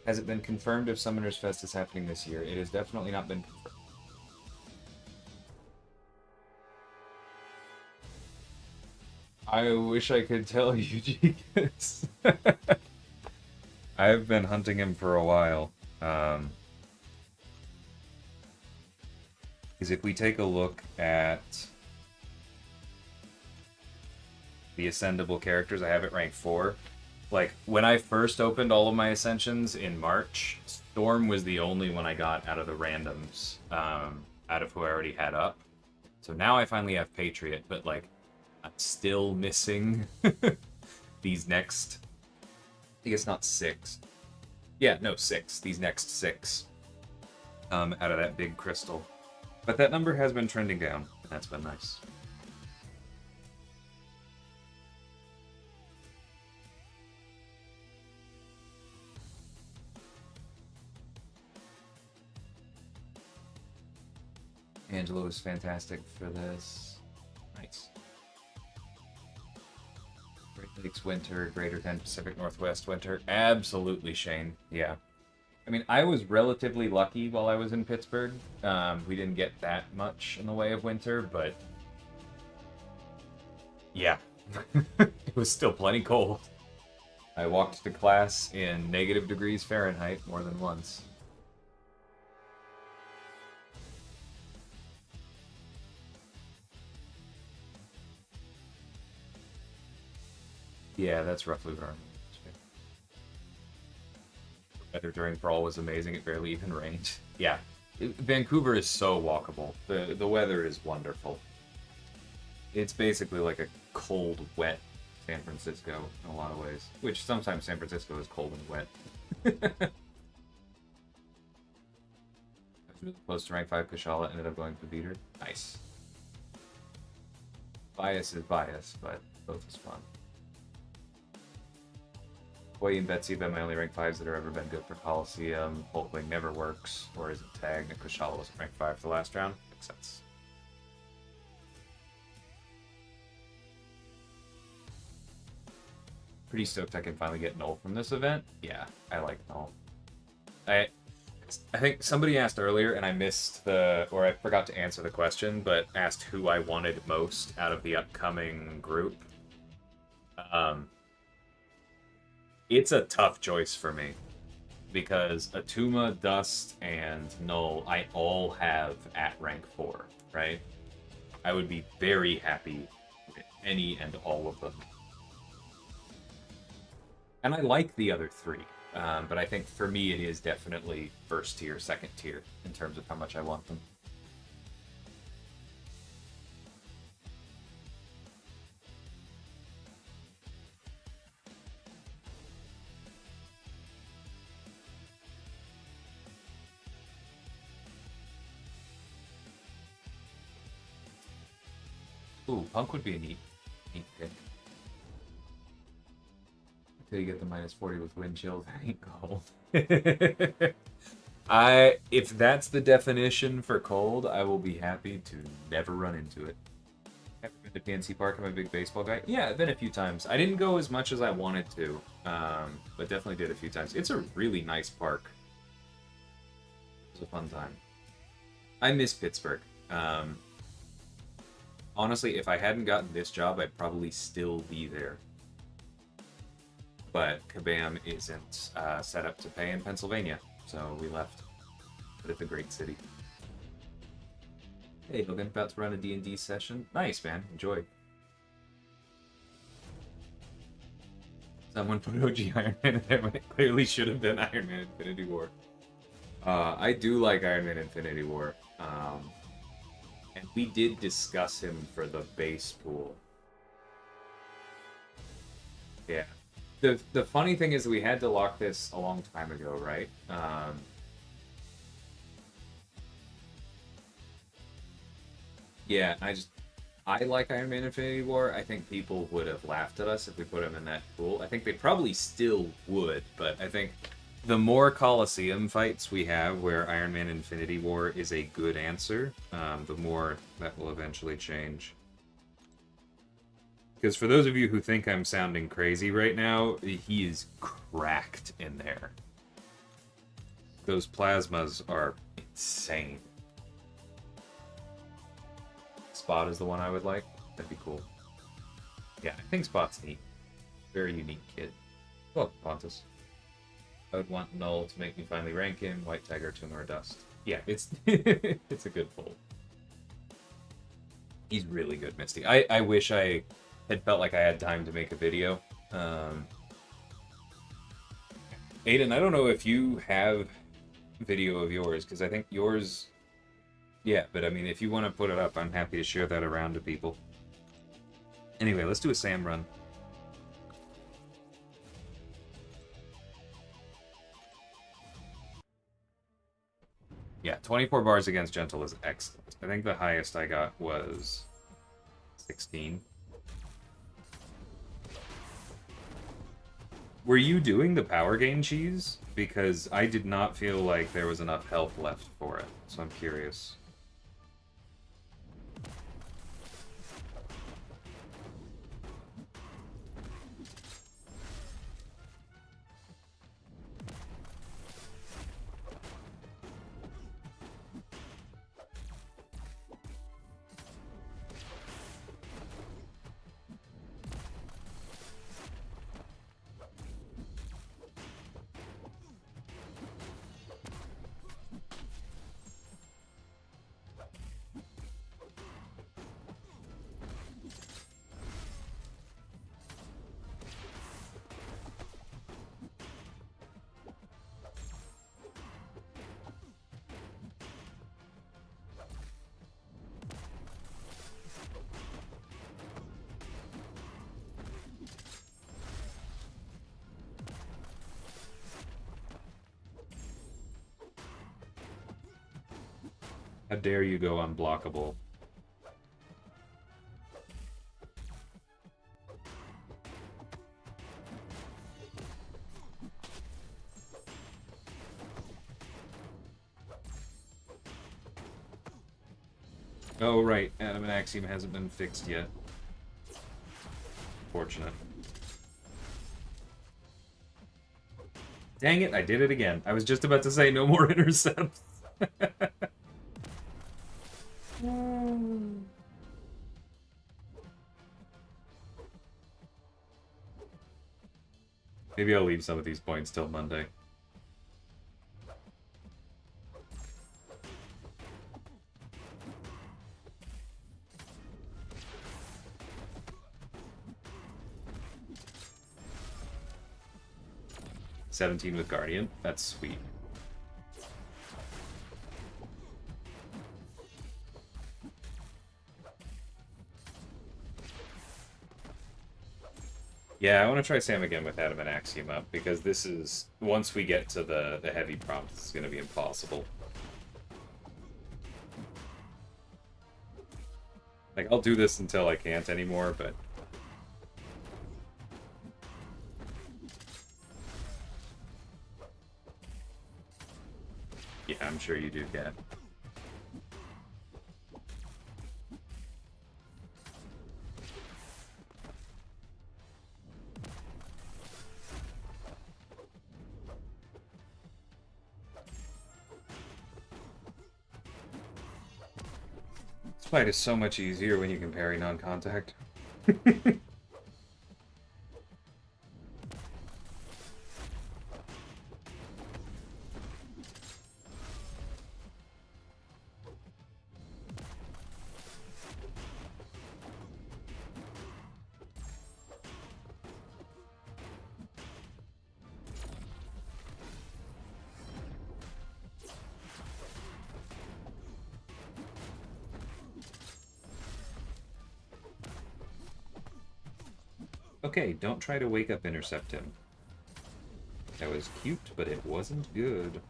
Has it been confirmed if Summoner's Fest is happening this year? It has definitely not been confirmed. I wish I could tell you, Gigas. I've been hunting him for a while. Because if we take a look at the ascendable characters, I have it ranked 4. Like, when I first opened all of my Ascensions in March, Storm was the only one I got out of the randoms, out of who I already had up. So now I finally have Patriot, but, like, I'm still missing these next... I guess not 6. Yeah, no, 6. These next 6 out of that big crystal. But that number has been trending down, and that's been nice. Angelo is fantastic for this. Nice. Great Lakes winter, greater than Pacific Northwest winter. Absolutely, Shane. Yeah. I mean, I was relatively lucky while I was in Pittsburgh. We didn't get that much in the way of winter, but... Yeah. It was still plenty cold. I walked to class in -degrees Fahrenheit more than once. Yeah, that's roughly where I'm at. The weather during Brawl was amazing. It barely even rained. Yeah. Vancouver is so walkable. The weather is wonderful. It's basically like a cold, wet San Francisco in a lot of ways. Which sometimes San Francisco is cold and wet. I was really close to rank 5 Kushala, ended up going for Beater. Nice. Bias is bias, but both is fun. Boy and Betsy have been my only rank 5s that have ever been good for Coliseum. Hulkling never works, or is it tagged? And Kushala wasn't rank 5 for the last round. Makes sense. Pretty stoked I can finally get Null from this event. Yeah, I like Null. I think somebody asked earlier, and I missed or I forgot to answer the question, but asked who I wanted most out of the upcoming group. It's a tough choice for me, because Atuma, Dust, and Null, I all have at rank 4, right? I would be very happy with any and all of them. And I like the other 3, but I think for me it is definitely first tier, second tier, in terms of how much I want them. Ooh, Punk would be a neat pick. Until you get the -40 with wind chills, that ain't cold. If that's the definition for cold, I will be happy to never run into it. Ever been to PNC Park? I'm a big baseball guy. Yeah, I've been a few times. I didn't go as much as I wanted to, but definitely did a few times. It's a really nice park. It was a fun time. I miss Pittsburgh. Honestly, if I hadn't gotten this job, I'd probably still be there. But Kabam isn't set up to pay in Pennsylvania, so we left. But it's a great city. Hey, Logan, about to run a D&D session. Nice, man. Enjoy. Someone put OG Iron Man in there when it clearly should have been Iron Man Infinity War. I do like Iron Man Infinity War. And we did discuss him for the base pool. Yeah. The funny thing is we had to lock this a long time ago, right? Yeah, I like Iron Man Infinity War. I think people would have laughed at us if we put him in that pool. I think they probably still would, but I think the more Coliseum fights we have where Iron Man Infinity War is a good answer, the more that will eventually change. Because for those of you who think I'm sounding crazy right now, he is cracked in there. Those plasmas are insane. Spot is the one I would like. That'd be cool. Yeah, I think Spot's neat. Very unique kid. Well, Pontus. I would want Null to make me finally rank him. White Tiger, Tumor, Dust. Yeah, it's it's a good pull. He's really good, Misty. I wish I had felt like I had time to make a video. Aiden, I don't know if you have video of yours, because I think yours... Yeah, but I mean, if you want to put it up, I'm happy to share that around to people. Anyway, let's do a Sam run. Yeah, 24 bars against Gentle is excellent. I think the highest I got was 16. Were you doing the power gain cheese? Because I did not feel like there was enough health left for it, so I'm curious. How dare you go unblockable? Oh, right. Adam and Axiom hasn't been fixed yet. Fortunate. Dang it, I did it again. I was just about to say no more intercepts. Maybe I'll leave some of these points till Monday. $17 with Guardian. That's sweet. Yeah, I want to try Sam again with Adam and Axiom up, because this is... Once we get to the heavy prompt, it's going to be impossible. Like, I'll do this until I can't anymore, but... Yeah, I'm sure you do, Kat. This fight is so much easier when you can parry non-contact. Okay, don't try to wake up intercept him. That was cute, but it wasn't good.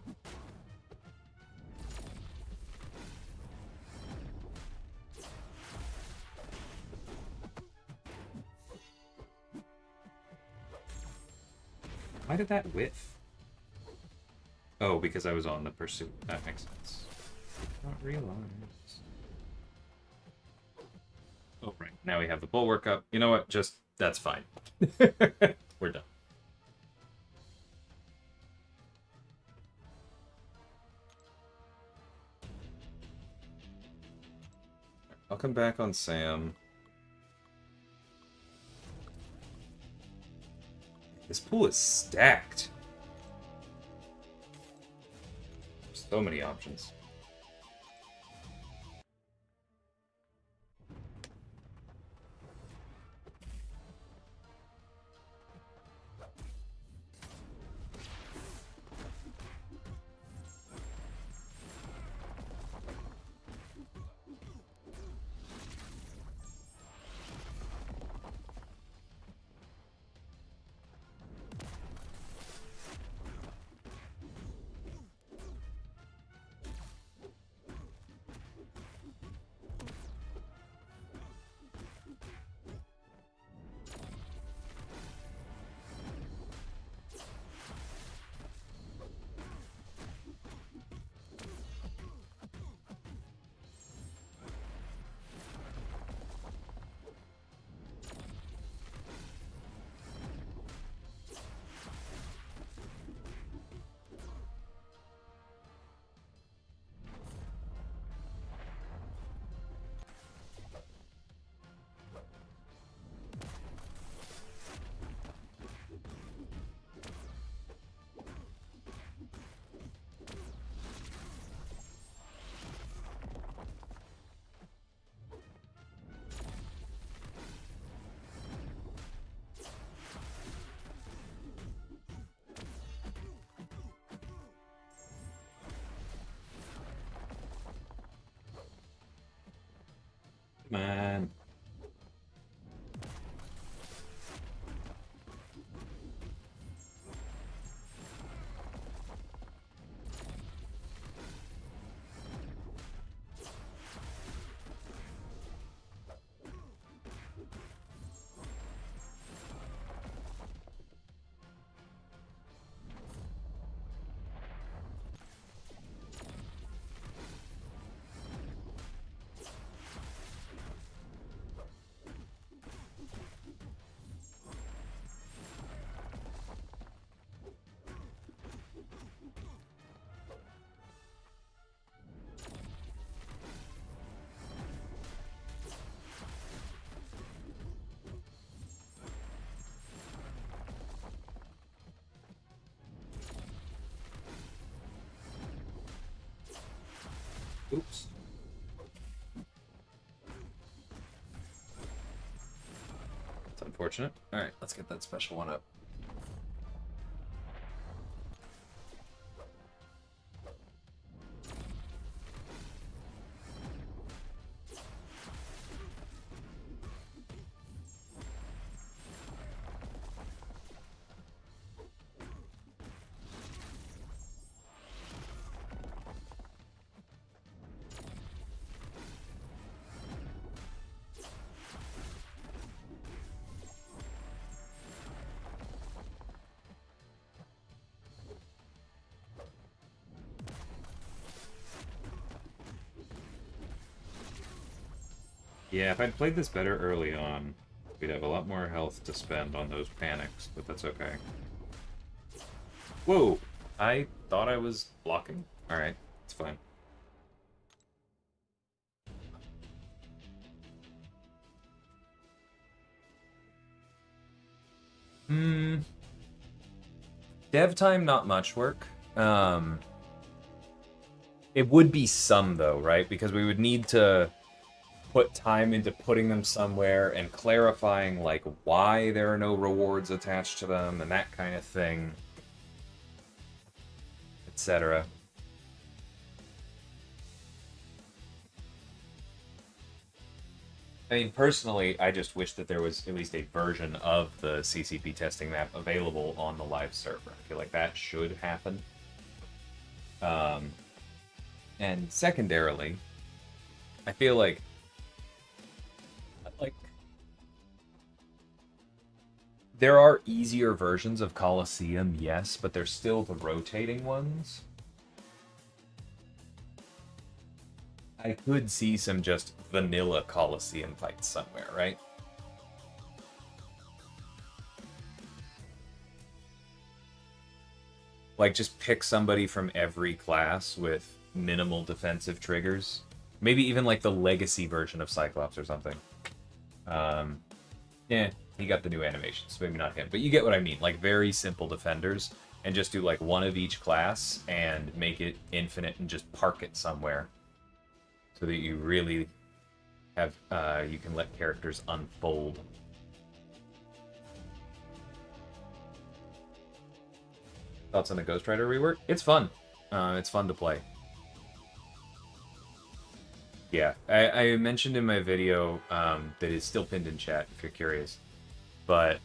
Why did that whiff? Oh, because I was on the pursuit. That makes sense. Did not realize. Oh, right. Now we have the bulwark up. You know what? Just, that's fine. We're done. I'll come back on Sam. This pool is stacked. So many options. Man. Oops. It's unfortunate. Alright, let's get that special one up. Yeah, if I'd played this better early on, we'd have a lot more health to spend on those panics, but that's okay. Whoa! I thought I was blocking. Alright, it's fine. Dev time, not much work. It would be some, though, right? Because we would need to put time into putting them somewhere and clarifying, like, why there are no rewards attached to them and that kind of thing, etc. I mean, personally, I just wish that there was at least a version of the CCP testing map available on the live server. I feel like that should happen. Um, and secondarily, I feel like there are easier versions of Coliseum, yes, but there's still the rotating ones. I could see some just vanilla Coliseum fights somewhere, right? Like, just pick somebody from every class with minimal defensive triggers. Maybe even like the legacy version of Cyclops or something. Yeah, he got the new animations, maybe not him. But you get what I mean. Like, very simple defenders, and just do like one of each class and make it infinite and just park it somewhere. So that you really have, you can let characters unfold. Thoughts on the Ghost Rider rework? It's fun. It's fun to play. Yeah, I mentioned in my video that is still pinned in chat if you're curious. But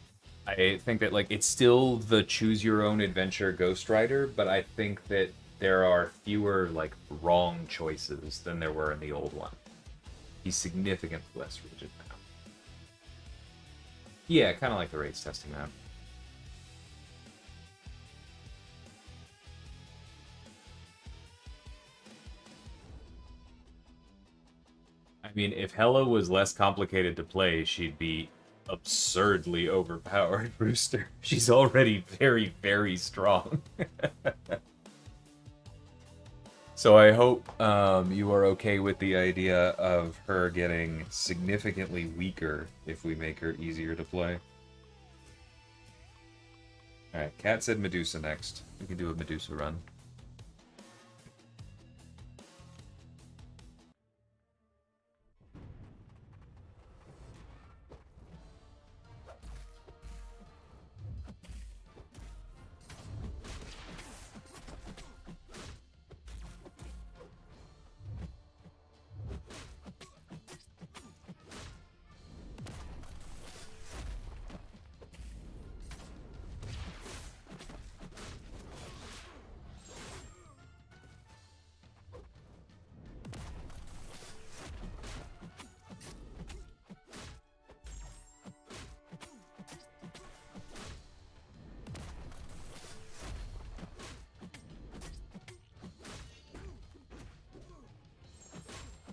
I think that like it's still the choose your own adventure Ghost Rider, but I think that there are fewer like wrong choices than there were in the old one. He's significantly less rigid now. Yeah, kind of like the race testing map. I mean, if Hela was less complicated to play, she'd be absurdly overpowered, Brewster. She's already very, very strong. So I hope you are okay with the idea of her getting significantly weaker if we make her easier to play. Alright, Kat said Medusa next. We can do a Medusa run.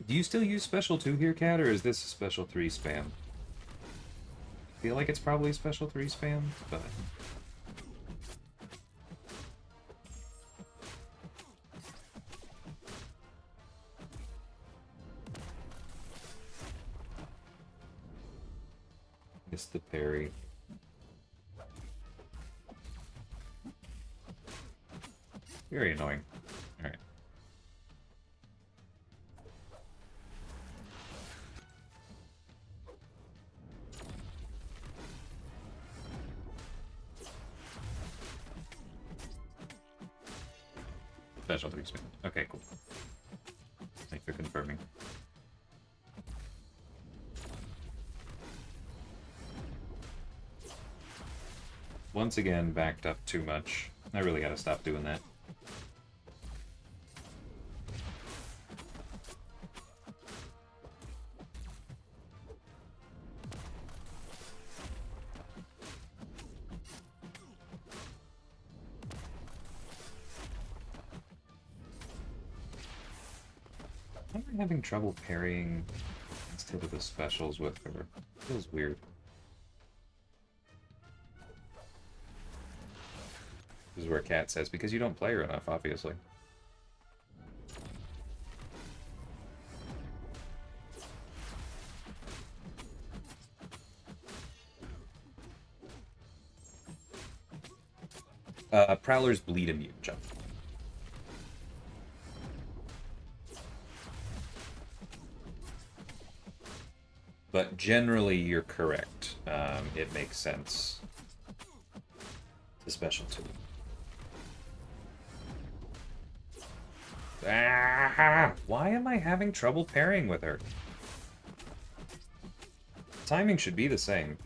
Do you still use Special 2 here, Kat, or is this a Special 3 spam? I feel like it's probably Special 3 spam, but... Missed the parry. Very annoying. Alright. Special 3 spam. Okay, cool. Thanks for confirming. Once again, backed up too much. I really gotta stop doing that. I'm having trouble parrying instead of the specials with her. Feels weird. This is where Kat says, because you don't play her enough, obviously. Prowler's bleed immune, jump. But generally, you're correct. It makes sense. The special too. Ah, why am I having trouble pairing with her? timing should be the same.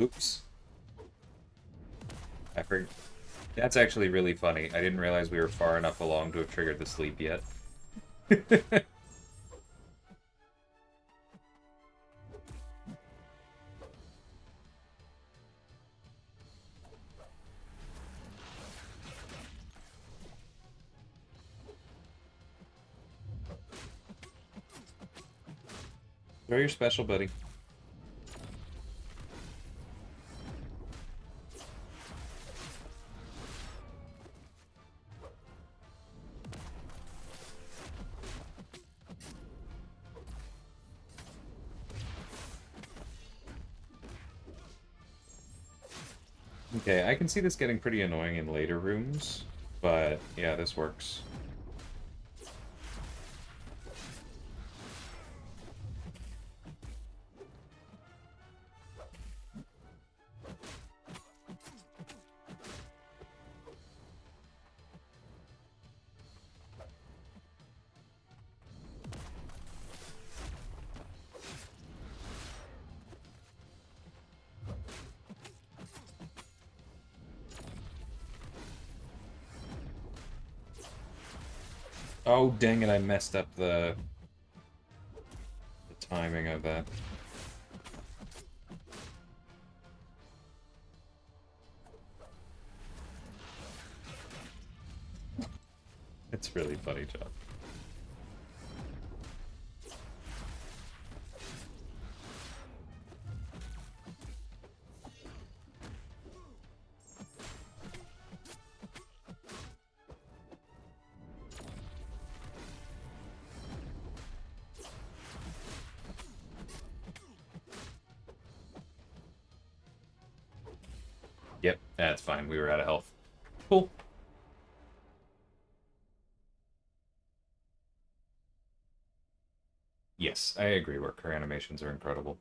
Oops. I forgot. That's actually really funny. I didn't realize we were far enough along to have triggered the sleep yet. Throw your special, buddy. Okay, I can see this getting pretty annoying in later rooms, but yeah, this works. Oh, dang it, I messed up the timing of that. It's really funny, John. Yep, that's fine. We were out of health. Cool. Yes, I agree. Her animations are incredible.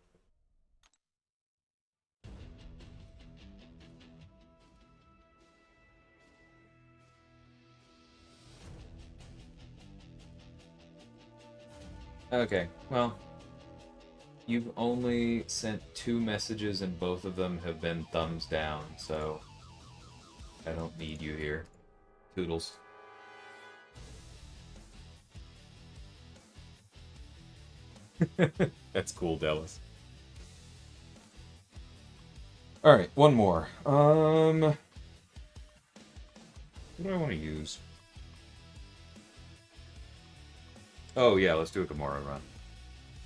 Okay, well, you've only sent 2 messages and both of them have been thumbs down, so I don't need you here. Toodles. That's cool, Dallas. Alright, one more. What do I want to use? Oh yeah, let's do a Gamora run.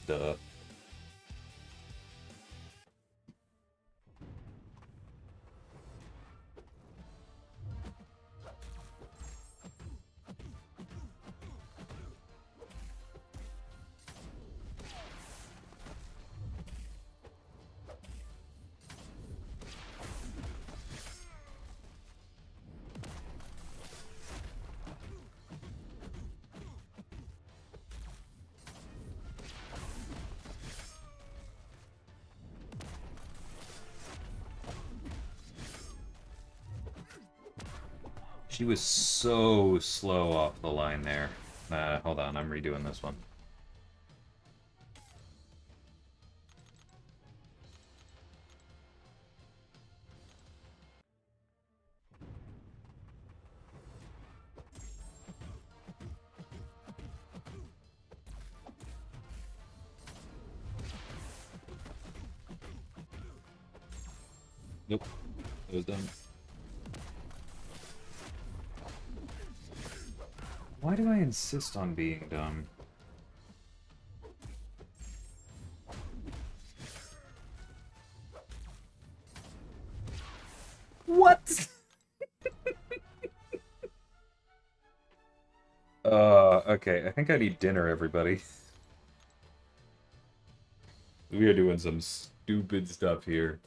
Duh. She was so slow off the line there. Hold on, I'm redoing this one. Nope. It was done. Why do I insist on being dumb? What? Okay, I think I need dinner, everybody. We are doing some stupid stuff here.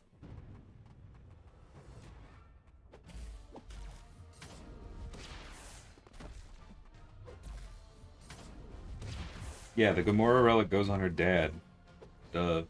Yeah, the Gamora relic goes on her dad. Duh.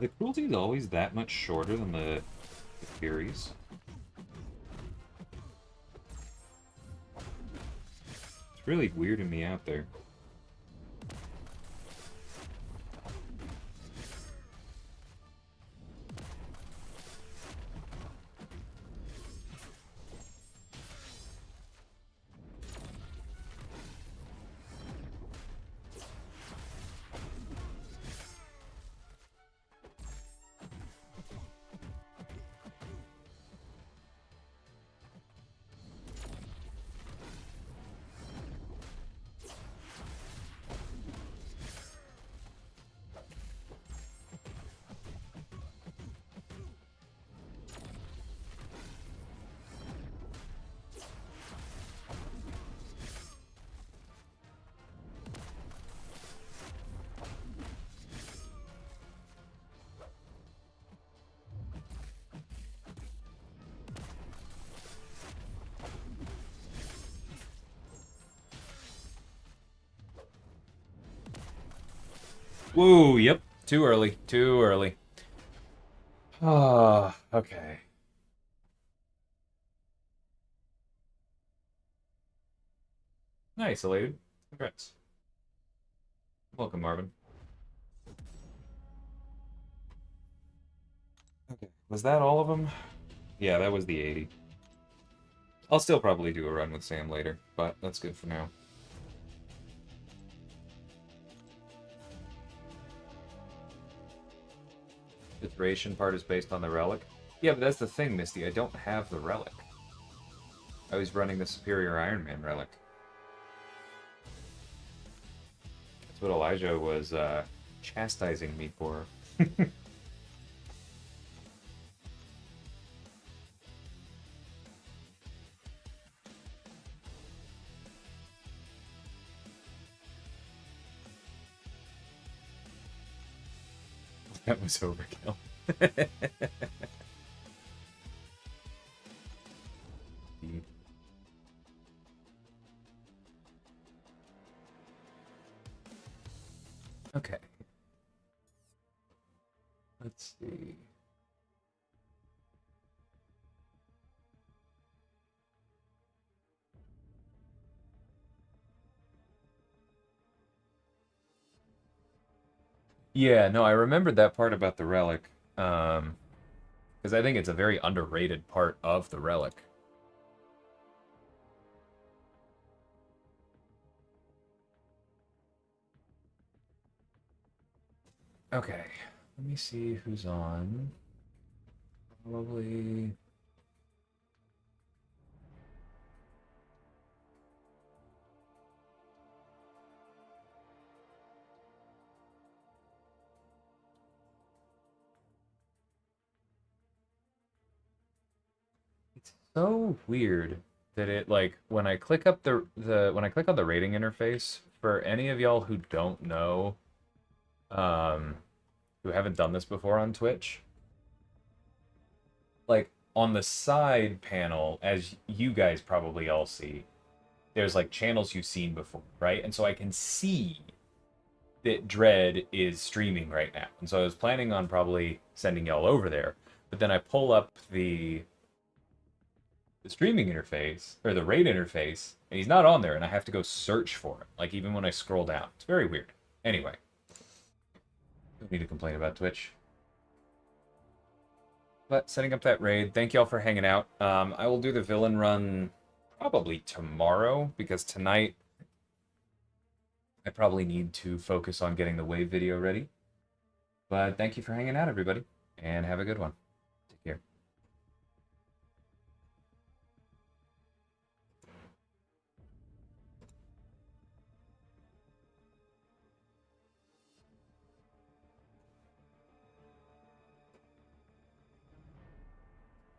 Are the cruelties always that much shorter than the Furies? It's really weirding me out there. Whoa, yep. Too early. Too early. Ah, okay. Nice, Elated. Congrats. Welcome, Marvin. Okay. Was that all of them? Yeah, that was the 80. I'll still probably do a run with Sam later, but that's good for now. The duration part is based on the relic? Yeah, but that's the thing, Misty. I don't have the relic. I was running the Superior Iron Man relic. That's what Elijah was chastising me for. That was overkill. Okay. Let's see. Yeah, no, I remembered that part about the relic. Because I think it's a very underrated part of the relic. Okay, let me see who's on. Probably. It's so weird that it like when I click up the when I click on the rating interface for any of y'all who don't know, um, who haven't done this before on Twitch, like on the side panel, as you guys probably all see, there's like channels you've seen before, right? And so I can see that Dread is streaming right now. And so I was planning on probably sending y'all over there. But then I pull up the streaming interface or the raid interface, and he's not on there, and I have to go search for him. Like even when I scroll down, it's very weird. Anyway, don't need to complain about Twitch. But setting up that raid, thank y'all for hanging out. I will do the villain run probably tomorrow because tonight I probably need to focus on getting the wave video ready. But thank you for hanging out, everybody, and have a good one.